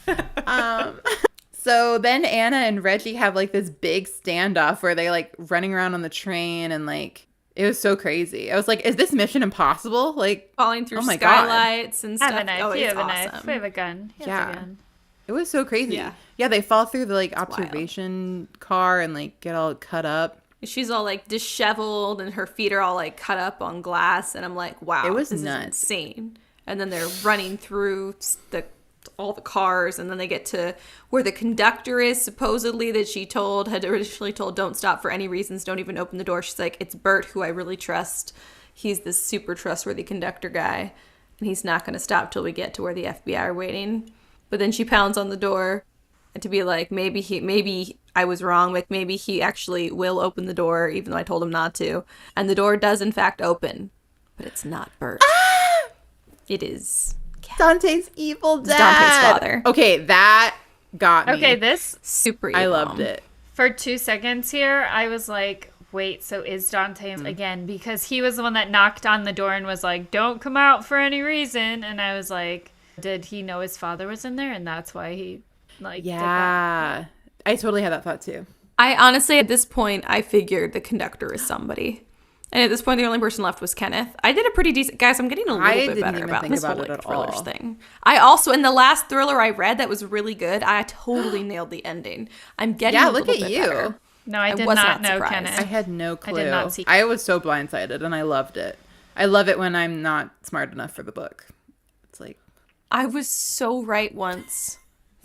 So then Anna and Reggie have like this big standoff where they like running around on the train and like it was so crazy. I was like, is this Mission Impossible? Like Falling through Oh my God. skylights and I stuff. have a knife. Oh, You it's have a knife. awesome. We have a gun. He has Yeah. a gun. it was so crazy. Yeah. Yeah, they fall through the like wild. observation car and like get all cut up. She's all like disheveled and her feet are all like cut up on glass. And I'm like, wow, It was this nuts. is insane. And then they're running through all the cars. And then they get to where the conductor is, supposedly, that she had originally told, don't stop for any reasons. Don't even open the door. She's like, it's Bert, who I really trust. He's this super trustworthy conductor guy. And he's not going to stop till we get to where the FBI are waiting. But then she pounds on the door and to be like, maybe I was wrong. Like, maybe he actually will open the door, even though I told him not to. And the door does, in fact, open. But it's not Bert. It is Dante's evil dad. Dante's father. Okay, that got me. Okay, this, super evil. I loved it. for 2 seconds here, I was like, wait, so is Dante again? Because he was the one that knocked on the door and was like, don't come out for any reason. And I was like, did he know his father was in there? And that's why he, like, did that? Yeah. I totally had that thought too. I honestly, at this point, I figured the conductor is somebody. And at this point, the only person left was Kenneth. I did a pretty decent... Guys, I'm getting a little I bit didn't better even about think this about whole it like, at thrillers all. thing. I also, in the last thriller I read that was really good, I totally nailed the ending. I'm getting Yeah, a look little at bit you. better. No, I did was not not know surprised. Kenneth. I had no clue. I did not see. I was so blindsided and I loved it. I love it when I'm not smart enough for the book. It's like, I was so right once.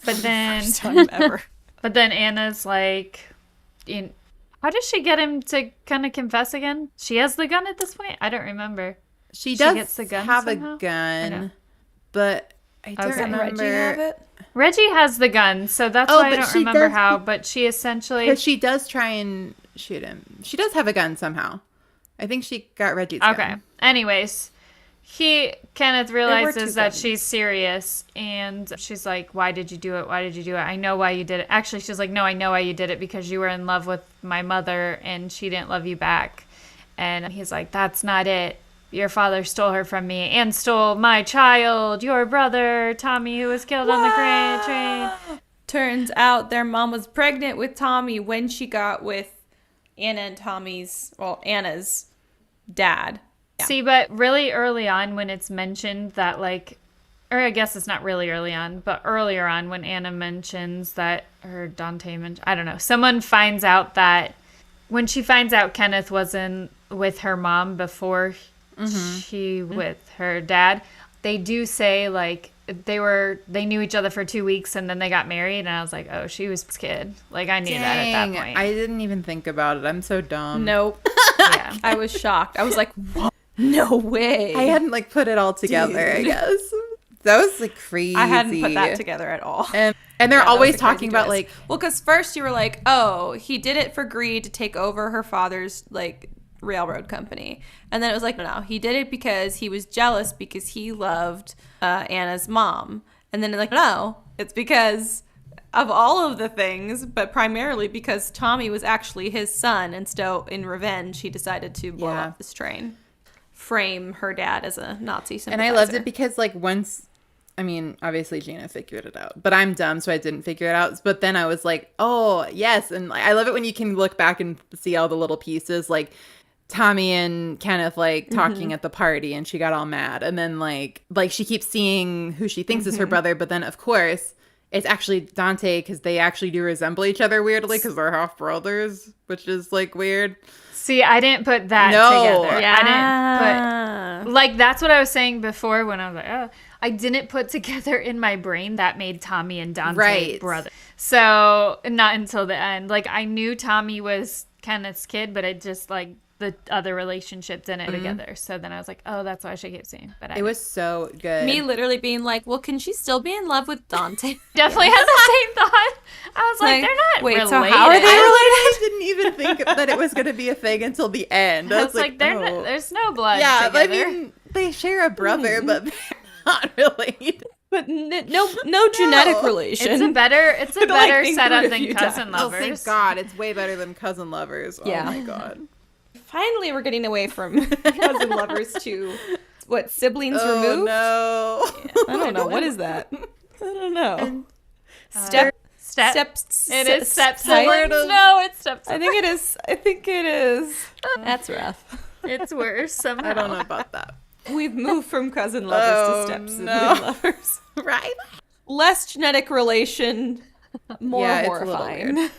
But then, First time ever. but then Anna's like, how does she get him to kind of confess again? She has the gun at this point? I don't remember. she She does gets the gun have somehow? a I gun, know. but I don't Okay. remember. Reggie have it? Reggie has the gun, so that's Oh, why I but don't she remember does- how. But she essentially, Because she does try and shoot him. She does have a gun somehow. I think she got Reggie's okay. gun. Anyways, Kenneth two realizes that guns. she's serious, and she's like, "Why did you do it? Why did you do it? I know why you did it." Actually, she's like, "No, I know why you did it because you were in love with my mother, and she didn't love you back." And he's like, "That's not it. Your father stole her from me and stole my child, your brother, Tommy, who was killed on the train." Turns out their mom was pregnant with Tommy when she got with Anna's dad. See, but really early on when it's mentioned that, like, or I guess it's not really early on, but earlier on when Anna mentions that, or Dante mentions, I don't know, someone finds out that when she finds out Kenneth wasn't with her mom before she with her dad, they do say, like, they knew each other for 2 weeks and then they got married, and I was like, oh, she was a kid. Like, I knew that at that point. I didn't even think about it. I'm so dumb. Nope. Yeah. I was shocked. I was like, what? No way. I hadn't like put it all together, I guess. That was like crazy. I hadn't put that together at all. And they're always talking about like, well, because first you were like, oh, he did it for greed to take over her father's like railroad company, and then it was like, no, he did it because he was jealous because he loved Anna's mom, and then like, no, it's because of all of the things, but primarily because Tommy was actually his son, and so in revenge he decided to blow up this train, frame her dad as a Nazi sympathizer. And I loved it because like once, I mean, obviously Gina figured it out, but I'm dumb, so I didn't figure it out. But then I was like, oh yes, and like, I love it when you can look back and see all the little pieces, like Tommy and Kenneth like talking at the party, and she got all mad, and then like she keeps seeing who she thinks is her brother, but then of course it's actually Dante, because they actually do resemble each other weirdly because they're half brothers, which is like weird. See, I didn't put that together. Yeah. I didn't put, like, that's what I was saying before when I was like, oh, I didn't put together in my brain that made Tommy and Dante brother. So not until the end. Like, I knew Tommy was Kenneth's kid, but it just like the other relationship didn't together. So then I was like, oh, that's why she kept seeing. But it was so good. Me literally being like, well, can she still be in love with Dante? Definitely had the same thought. I was like, they're not related. So how are they related? I didn't even think that it was going to be a thing until the end. I was like, there's no blood together. I together. mean, they share a brother, but they're not related. But no genetic relation. It's a better setup than Cousin Lovers. Oh, thank God. It's way better than Cousin Lovers. Oh, my God. Finally, we're getting away from Cousin Lovers to what, siblings removed? No. Yeah, I don't know. What is that? I don't know. Step. It is step siblings. No, it's step siblings. I think it is. That's rough. It's worse somehow. I don't know about that. We've moved from cousin lovers to step sibling lovers. Right? Less genetic relation, more horrifying.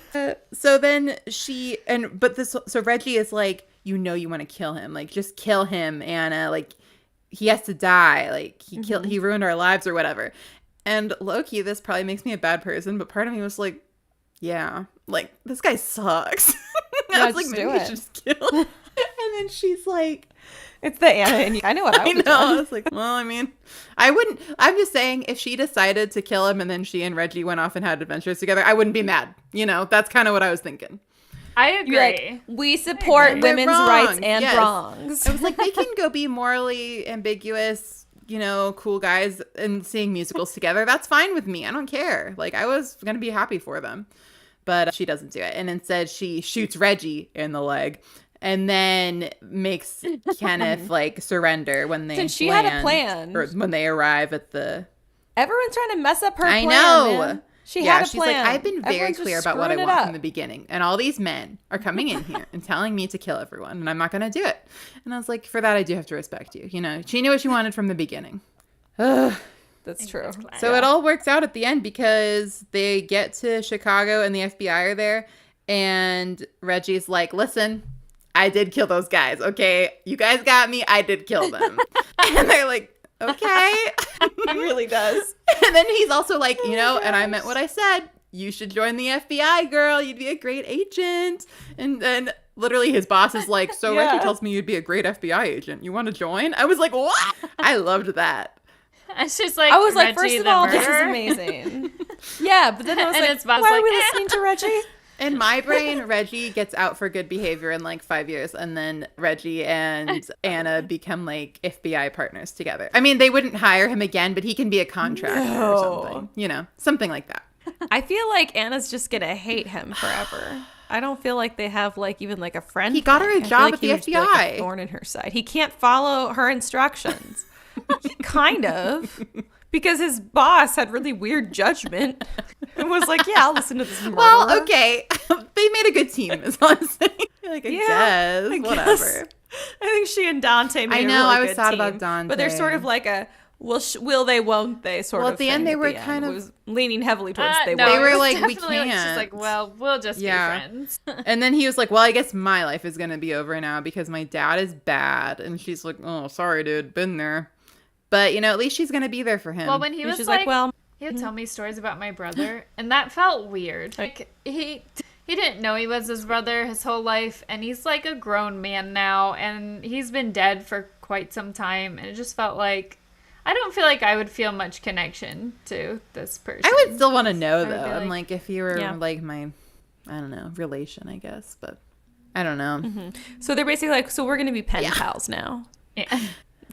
So then so Reggie is like, you want to kill him. Like, just kill him, Anna. Like, he has to die. Like, he ruined our lives or whatever. And low-key, this probably makes me a bad person, but part of me was like, yeah, like, this guy sucks. I was like, maybe we should just kill him. And then she's like, it's the Anna and you. I know what I would do. I was like, well, I mean, I wouldn't. I'm just saying, if she decided to kill him and then she and Reggie went off and had adventures together, I wouldn't be mad. That's kind of what I was thinking. I agree. Like, we support women's rights and wrongs. I was like, they can go be morally ambiguous, cool guys and sing musicals together. That's fine with me. I don't care. Like, I was going to be happy for them. But she doesn't do it. And instead, she shoots Reggie in the leg. And then makes Kenneth like surrender when they she had a plan, or when they arrive at the. Everyone's trying to mess up her plan. I know. Man. She had a she's plan. like, I've been very clear about what I want from the beginning, and all these men are coming in here and telling me to kill everyone, and I'm not going to do it. And I was like, for that, I do have to respect you. She knew what she wanted from the beginning. That's true. So it all works out at the end because they get to Chicago and the FBI are there, and Reggie's like, listen, I did kill those guys, okay? You guys got me. I did kill them. And they're like, okay. He really does. And then he's also like, and I meant what I said. You should join the FBI, girl. You'd be a great agent. And then literally his boss is like, so Reggie tells me you'd be a great FBI agent. You want to join? I was like, what? I loved that. It's just like, I was like, Reggie first of all, this is amazing. Yeah, but then I was like, why are we listening to Reggie? In my brain, Reggie gets out for good behavior in like 5 years, and then Reggie and Anna become like FBI partners together. I mean, they wouldn't hire him again, but he can be a contractor or something, something like that. I feel like Anna's just gonna hate him forever. I don't feel like they have like even like a friend. He got her a job at the FBI. Like a thorn in her side. He can't follow her instructions. Kind of. Because his boss had really weird judgment and was like, yeah, I'll listen to this murderer. Well, okay. They made a good team, is all I'm saying. Like, I guess. Whatever. I think she and Dante made a really good team. I was sad about Dante. But they're sort of like a, will they, won't they sort of Well, at the end, they were kind of... was leaning heavily towards they no, They were like, we can't. Like, she's like, well, we'll just be friends. And then he was like, well, I guess my life is going to be over now because my dad is bad. And she's like, oh, sorry, dude. Been there. But, at least she's going to be there for him. Well, when he was she's like, well, he would tell me stories about my brother, and that felt weird. Like, he didn't know he was his brother his whole life, and he's like a grown man now, and he's been dead for quite some time, and it just felt like, I don't feel like I would feel much connection to this person. I would still want to know, though. like- I'm like, if you were like my, I don't know, relation, I guess. But I don't know. Mm-hmm. So they're basically like, so we're going to be pen pals now. Yeah.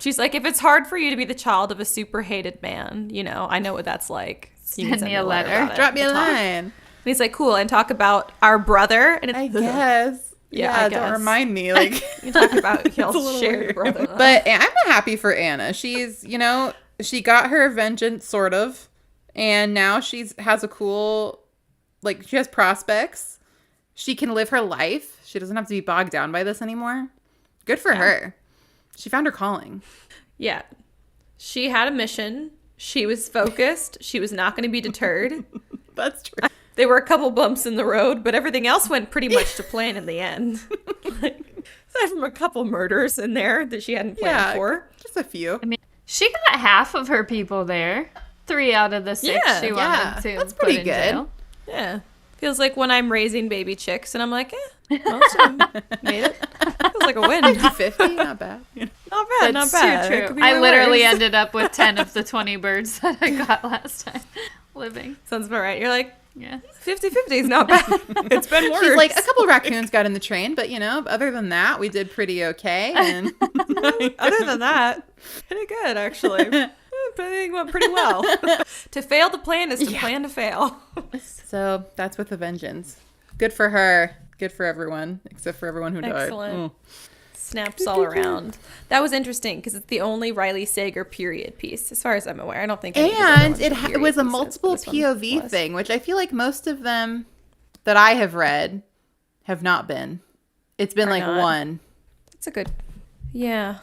She's like, if it's hard for you to be the child of a super hated man, I know what that's like. You can Send me a letter. about it. Drop me a We'll talk. line. And he's like, cool, and talk about our brother. And it's, I guess. Yeah, I guess. Don't remind me. Like, you talk about y'all's shared brother. but I'm happy for Anna. She's, she got her vengeance, sort of. And now has a cool, like, she has prospects. She can live her life. She doesn't have to be bogged down by this anymore. Good for her. She found her calling. Yeah. She had a mission. She was focused. She was not going to be deterred. That's true. There were a couple bumps in the road, but everything else went pretty much to plan in the end. Aside from a couple murders in there that she hadn't planned for. Just a few. I mean, she got half of her people there. 3 out of the 6 she wanted to that's put pretty in good. jail. Yeah. Feels like when I'm raising baby chicks and I'm like, most of them made it. Feels like a win. 50, not bad. Not bad, not That's bad. too It true. could be I way literally worse. ended up with 10 of the 20 birds that I got last time living. Sounds about right. You're like, Yeah. 50-50 is not bad. It's been worse. She's like, a couple raccoons got in the train, but other than that, we did pretty okay. And Other than that, pretty good, actually. I think it went pretty well. To fail to plan is to plan to fail. so that's with a vengeance. Good for her. Good for everyone, except for everyone who died. Excellent. Snaps all around. That was interesting because it's the only Riley Sager period piece, as far as I'm aware. I don't think. And it was a multiple POV thing, which I feel like most of them that I have read have not been. It's been like one. It's a good. Yeah.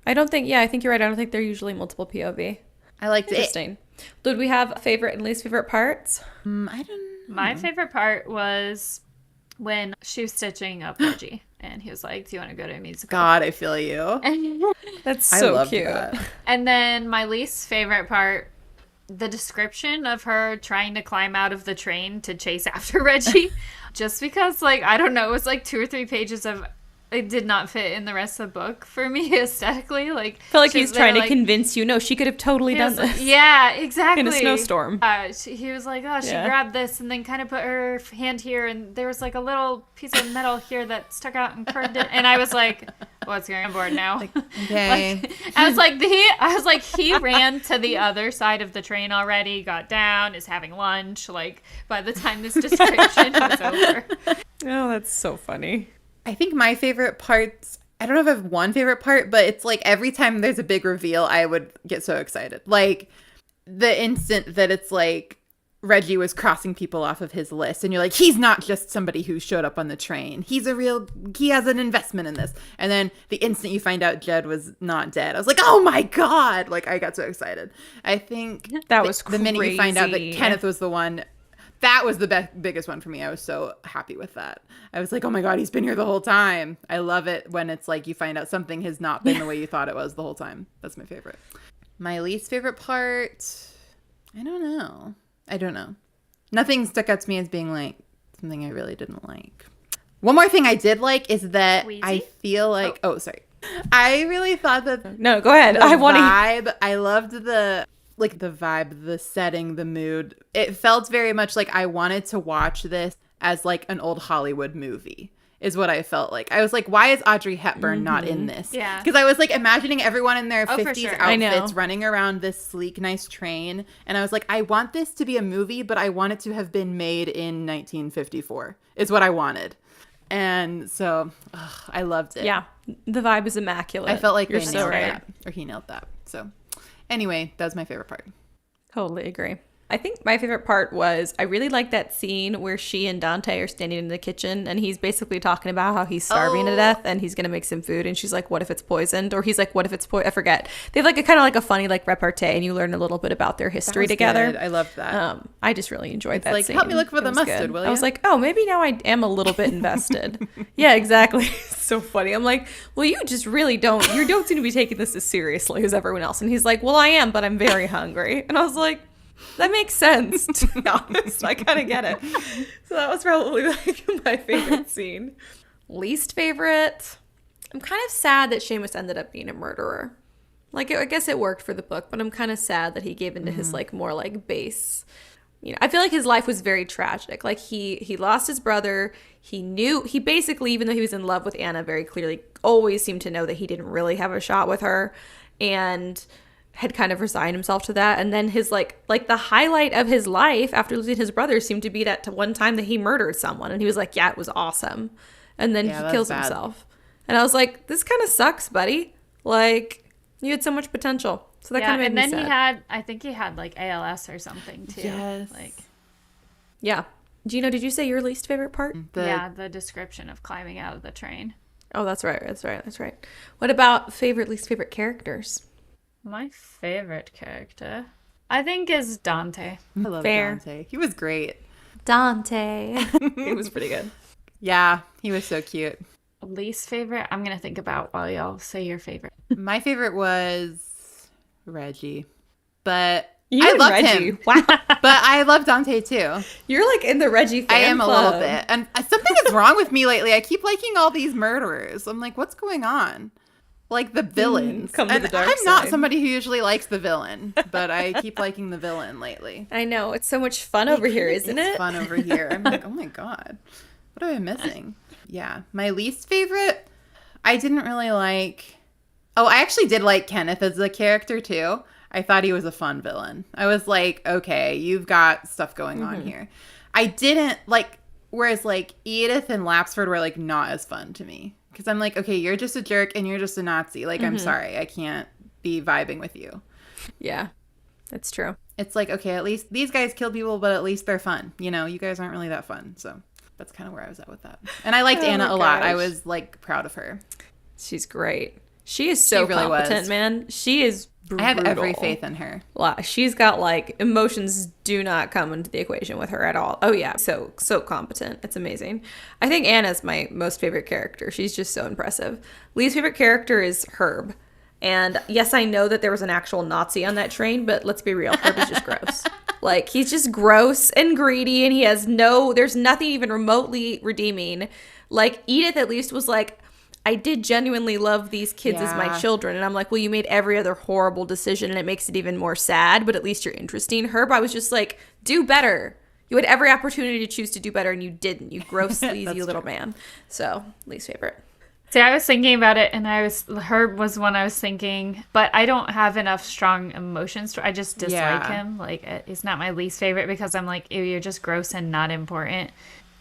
I don't think. Yeah, I think you're right. I don't think they're usually multiple POV. I liked it. Interesting. Did we have favorite and least favorite parts? I don't. My favorite part was when she was stitching up Reggie. And he was like, do you want to go to a musical? God, I feel you. That's I so loved cute. that. And then my least favorite part, the description of her trying to climb out of the train to chase after Reggie. Just because, like, I don't know, it was like 2 or 3 pages of, it did not fit in the rest of the book for me aesthetically. Like, I feel like she's he's trying to like, convince you. No, she could have totally done this. Yeah, exactly. In a snowstorm. He was like, oh, she grabbed this and then kind of put her hand here, and there was like a little piece of metal here that stuck out and curved it. And I was like, what's going on board now? Okay. I was like, he ran to the other side of the train already, got down, is having lunch. Like, by the time this description was over. Oh, that's so funny. I think my favorite parts, I don't know if I have one favorite part, but it's like every time there's a big reveal, I would get so excited. Like the instant that it's like Reggie was crossing people off of his list and you're like, he's not just somebody who showed up on the train. He has an investment in this. And then the instant you find out Jed was not dead, I was like, oh my God. Like I got so excited. I think That was the minute you find out that crazy. Kenneth was the one, that was the biggest one for me. I was so happy with that. I was like, oh my God, he's been here the whole time. I love it when it's like you find out something has not been the way you thought it was the whole time. That's my favorite. My least favorite part, I don't know. Nothing stuck out to me as being like something I really didn't like. One more thing I did like is that Wheezy? I feel like, sorry. I really thought that No, go ahead. the I want to. vibe, I loved the vibe, the setting, the mood. It felt very much like I wanted to watch this as like an old Hollywood movie is what I felt like. I was like, why is Audrey Hepburn not in this? Yeah. Because I was like imagining everyone in their 50s sure. I know. outfits running around this sleek, nice train. And I was like, I want this to be a movie, but I want it to have been made in 1954 is what I wanted. And so I loved it. Yeah, the vibe is immaculate. I felt like You're they so nailed right. that. Or he nailed that. So anyway, that was my favorite part. Totally agree. I think my favorite part was I really like that scene where she and Dante are standing in the kitchen and he's basically talking about how he's starving to death and he's going to make some food. And she's like, what if it's poisoned? Or he's like, what if it's I forget. They have like a kind of like a funny like repartee and you learn a little bit about their history together. Good. I loved that. I just really enjoyed that scene. Help me look for the mustard, will you? I was like, oh, maybe now I am a little bit invested. Yeah, exactly. It's so funny. I'm like, well, you just really don't seem to be taking this as seriously as everyone else. And he's like, well, I am, but I'm very hungry. And I was like, that makes sense, to be honest. I kind of get it. So that was probably like my favorite scene. Least favorite? I'm kind of sad that Seamus ended up being a murderer. Like, I guess it worked for the book, but I'm kind of sad that he gave into his like more like base. You know, I feel like his life was very tragic. Like he lost his brother. He basically, even though he was in love with Anna very clearly, always seemed to know that he didn't really have a shot with her. And had kind of resigned himself to that. And then his like the highlight of his life after losing his brother seemed to be that to one time that he murdered someone. And he was like, yeah, it was awesome. And then he kills himself. And I was like, this kind of sucks, buddy. Like, you had so much potential. So that kind of made me sad. And then I think he had like ALS or something too. Yes. Like, yeah. Gino, did you say your least favorite part? the description of climbing out of the train. Oh, that's right. What about least favorite characters? My favorite character, I think, is Dante. I love Dante. He was great. Dante. He was pretty good. Yeah, he was so cute. Least favorite, I'm going to think about while y'all say your favorite. My favorite was Reggie. But I loved him. Wow. But I love Dante too. You're like in the Reggie fan I am club. a little bit. And something is wrong with me lately. I keep liking all these murderers. I'm like, what's going on? Like the villains. Come to the dark I'm not side. somebody who usually likes the villain, but I keep liking the villain lately. I know. It's so much fun over here, isn't it? It's fun over here. I'm like, oh my God. What am I missing? Yeah. My least favorite, I didn't really like. Oh, I actually did like Kenneth as a character too. I thought he was a fun villain. I was like, okay, you've got stuff going on here. I didn't like, whereas like Edith and Lapsford were like not as fun to me. Because I'm like, okay, you're just a jerk and you're just a Nazi. Like, I'm sorry. I can't be vibing with you. Yeah, that's true. It's like, okay, at least these guys kill people, but at least they're fun. You know, you guys aren't really that fun. So that's kind of where I was at with that. And I liked Anna a lot. I was like proud of her. She's great. She is so really competent, man. She is brutal. I have every faith in her. She's got like emotions do not come into the equation with her at all. Oh yeah, so competent. It's amazing. I think Anna's my most favorite character. She's just so impressive. Least favorite character is Herb. And yes, I know that there was an actual Nazi on that train, but let's be real, Herb is just gross. Like, he's just gross and greedy, and there's nothing even remotely redeeming. Like, Edith at least was like, I did genuinely love these kids as my children. And I'm like, well, you made every other horrible decision and it makes it even more sad, but at least you're interesting. Herb, I was just like, do better. You had every opportunity to choose to do better and you didn't. You gross, sleazy little man. So, least favorite. See, I was thinking about it and Herb was one I was thinking, but I don't have enough strong emotions. I just dislike him. Like, he's not my least favorite because I'm like, ew, you're just gross and not important.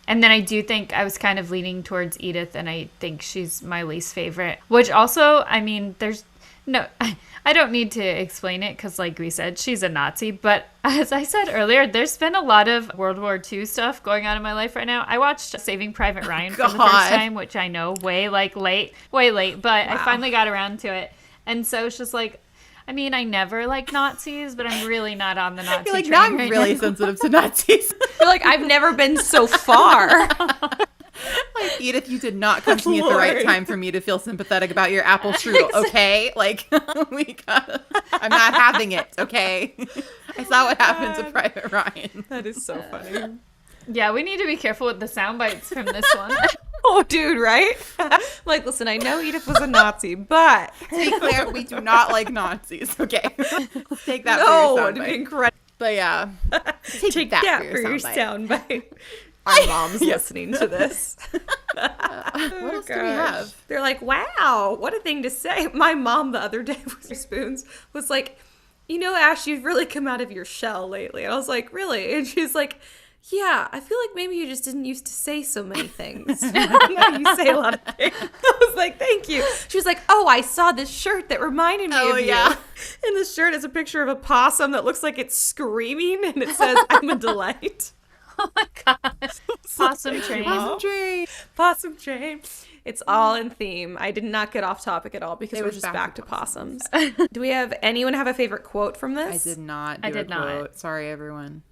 And then I do think I was kind of leaning towards Edith, and I think she's my least favorite. Which also, I mean, I don't need to explain it because, like we said, she's a Nazi. But as I said earlier, there's been a lot of World War II stuff going on in my life right now. I watched Saving Private Ryan for the first time, which I know way late, but I finally got around to it. And so it's just like, I mean, I never like Nazis, but I'm really not on the Nazi You're like, train now I'm right really now. sensitive to Nazis. You're like, I've nenever been so far. Like, Edith, you did not come to me at the right time for me to feel sympathetic about your apple strudel, okay? Like, I'm not having it, okay? I saw what happened to Private Ryan. That is so funny. Yeah, we need to be careful with the sound bites from this one. Oh, dude, right? Like, listen, I know Edith was a Nazi, but to be clear, we do not like Nazis, okay? Let's take that for your soundbite. Incredible. But yeah, take that for your soundbite. Our mom's listening to this. What else do we have? They're like, wow, what a thing to say. My mom the other day with spoons was like, you know, Ash, you've really come out of your shell lately. And I was like, really? And she's like, yeah, I feel like maybe you just didn't used to say so many things. Now you say a lot of things. I was like, thank you. She was like, oh, I saw this shirt that reminded me of you. And the shirt is a picture of a possum that looks like it's screaming, and it says, I'm a delight. Oh my god. Possum train. Possum train. Possum train. It's all in theme. I did not get off topic at all because It we're was just back to possums. Do we have anyone have a favorite quote from this? I did not do I did a quote. not. Sorry, everyone.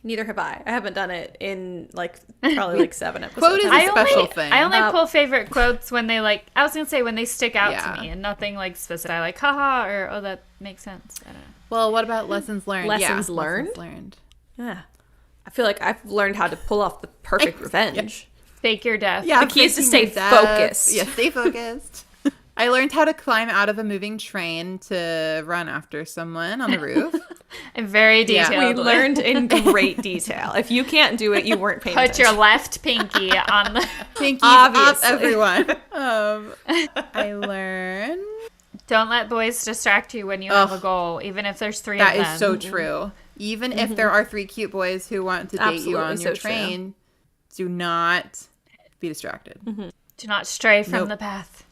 Neither have I. I haven't done it in like probably like 7 episodes. Quote is a special thing. I only pull favorite quotes when they like, I was going to say when they stick out to me and nothing like specific. I like, haha, or oh, that makes sense. I don't know. Well, what about lessons learned? Lessons learned? Lessons learned. Yeah. I feel like I've learned how to pull off the perfect revenge. Fake your death. Yeah, The key is to faking stay your death. focused. Yeah, stay focused. I learned how to climb out of a moving train to run after someone on the roof. And very Yeah. detailed. We learned in great detail. If you can't do it, you weren't paying Put attention. your left pinky on the... Pinkies Obviously. up, everyone. I learned... Don't let boys distract you when you have a goal, even if there's 3 of That them. is so true. Even if there are 3 cute boys who want to date you Absolutely on your so true. train, do not be distracted. Do not stray from the path.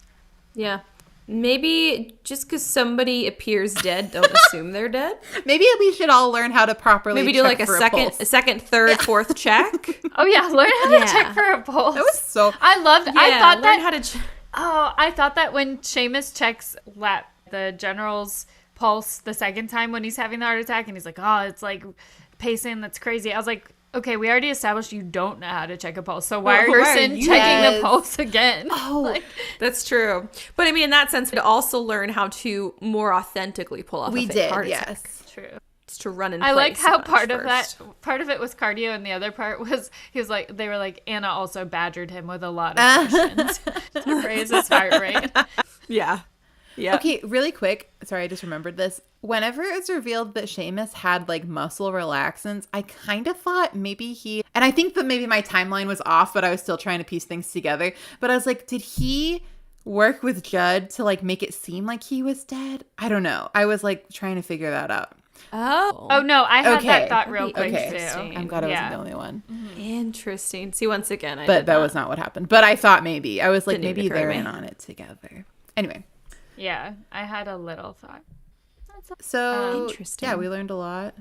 Yeah. Maybe just because somebody appears dead, don't assume they're dead. Maybe we should all learn how to properly Maybe do check like a for second, pulse. third, fourth check. Oh yeah, learn how Yeah. to check for a pulse. That was so... I loved. I Yeah, thought learn that. how to. I thought that when Seamus checks the general's pulse the second time when he's having the heart attack, and he's like, "Oh, it's like pacing. That's crazy." I was like, "Okay, we already established you don't know how to check a pulse, so why are you checking Yes. the pulse again?" Oh, That's true. But I mean, in that sense, we'd also learn how to more authentically pull off we a fake did, heart attack. It's true. Just to run in I like place how a bunch part of first. it was cardio, and the other part was he was like they were like Anna also badgered him with a lot of questions to raise his heart rate. Yeah. Yeah. okay, really quick. Sorry, I just remembered this. Whenever it's revealed that Seamus had like muscle relaxants, I kind of thought maybe and I think that maybe my timeline was off, but I was still trying to piece things together. But I was like, did he work with Judd to like make it seem like he was dead? I don't know. I was like trying to figure that out. Oh no, I had Okay. that thought real quick Okay, too. I'm glad I wasn't the only one. Interesting. See, once again, I But did that not. was not what happened. But I thought maybe. I was like, Didn't even maybe occur to they're me. in on it together. Anyway. Yeah, I had a little thought. So, Interesting. yeah, we learned a lot.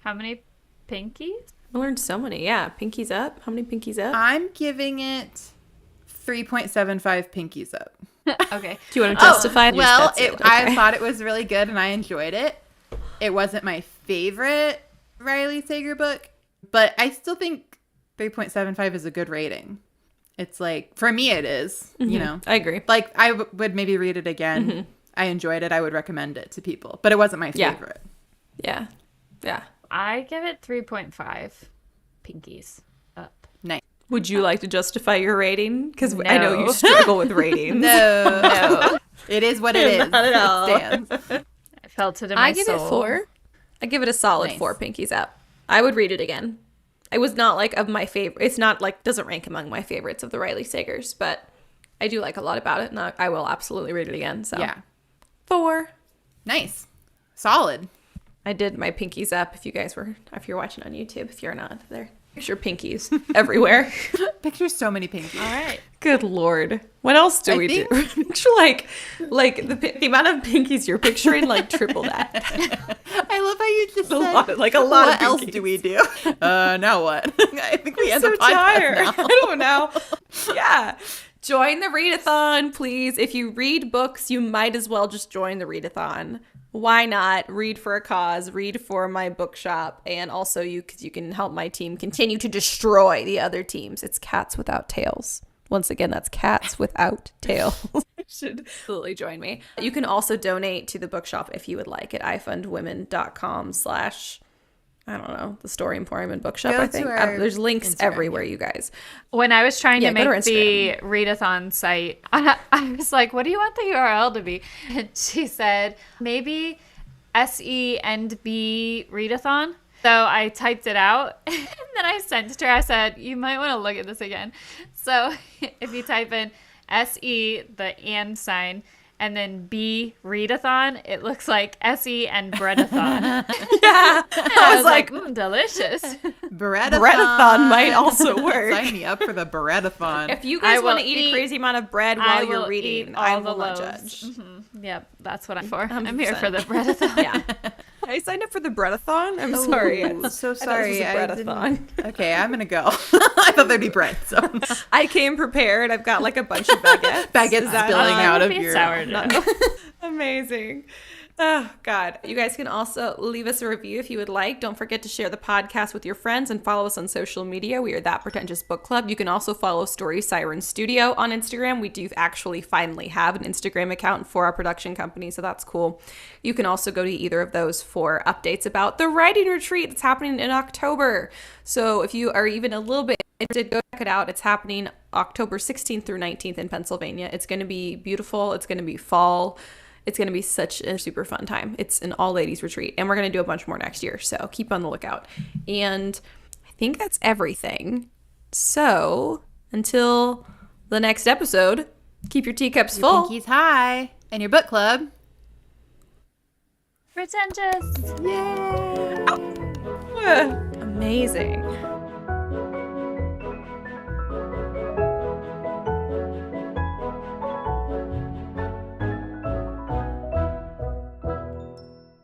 How many pinkies? I learned so many. Yeah. Pinkies up. How many pinkies up? I'm giving it 3.75 pinkies up. Okay. Do you want to justify it? Well, That's it. I Okay. thought it was really good and I enjoyed it. It wasn't my favorite Riley Sager book, but I still think 3.75 is a good rating. It's like, for me it is, you know. I agree. Like, I would maybe read it again. I enjoyed it. I would recommend it to people, but it wasn't my Yeah. favorite. Yeah. Yeah. I give it 3.5 pinkies up. Nice. Would you like to justify your rating? Because I know you No. struggle with ratings. No. It is what it is. Not at all. It stands. I felt it in my I give soul. it 4. I give it a solid Nice. 4 pinkies up. I would read it again. It was not like of my favorite. It's not like doesn't rank among my favorites of the Riley Sagers, but I do like a lot about it, and I will absolutely read it again. So Yeah. 4. Nice. Solid. I did my pinkies up. If you're watching on YouTube, if you're not, there. Picture pinkies everywhere. Picture so many pinkies. All right. Good Lord. What else do I we think- do? Picture like the amount of pinkies you're picturing, like triple that. I love how you just said, lot of what else pinkies. do we do? Now what? I think we end so the podcast tired. now. I don't know. Yeah. Join the readathon, please. If you read books, you might as well just join the readathon. Why not? Read for a cause, read for my bookshop, and also because you can help my team continue to destroy the other teams. It's cats without tails. Once again, that's cats without tails. You should absolutely join me. You can also donate to the bookshop if you would like at ifundwomen.com/ I don't know, the Story Emporium and Bookshop, Go I to think. our There's links Instagram, everywhere, you guys. When I was trying Yeah, to go to make the readathon site, I was like, what do you want the URL to be? And she said, maybe SENB readathon. So I typed it out and then I sent it to her. I said, you might want to look at this again. So if you type in SE, the and sign, and then B, readathon, it looks like SE and breadathon. Yeah. I was like, delicious. Breadathon might also work. Sign me up for the breadathon. If you guys I want to will eat a eat- crazy amount of bread I while you're will reading, eat I all the will not loaves. judge. Yep, that's what I'm for. I'm here for the 100%. breadathon. Yeah. I signed up for the breadathon. I'm sorry. Oh, so sorry. I thought this was a breadathon. Okay, I'm gonna go. I thought there'd be bread. So I came prepared. I've got like a bunch of baguettes. baguettes Is that- spilling out of Maybe your. sourdough. Amazing. Oh, God. You guys can also leave us a review if you would like. Don't forget to share the podcast with your friends and follow us on social media. We are That Pretentious Book Club. You can also follow Story Siren Studio on Instagram. We do actually finally have an Instagram account for our production company, so that's cool. You can also go to either of those for updates about the writing retreat that's happening in October. So if you are even a little bit interested, go check it out. It's happening October 16th through 19th in Pennsylvania. It's going to be beautiful. It's going to be fall. It's going to be such a super fun time. It's an all-ladies retreat, and we're going to do a bunch more next year, so keep on the lookout. And I think that's everything. So until the next episode, keep your teacups Your full. pinkies high and your book club. Pretentious. Yay! Amazing.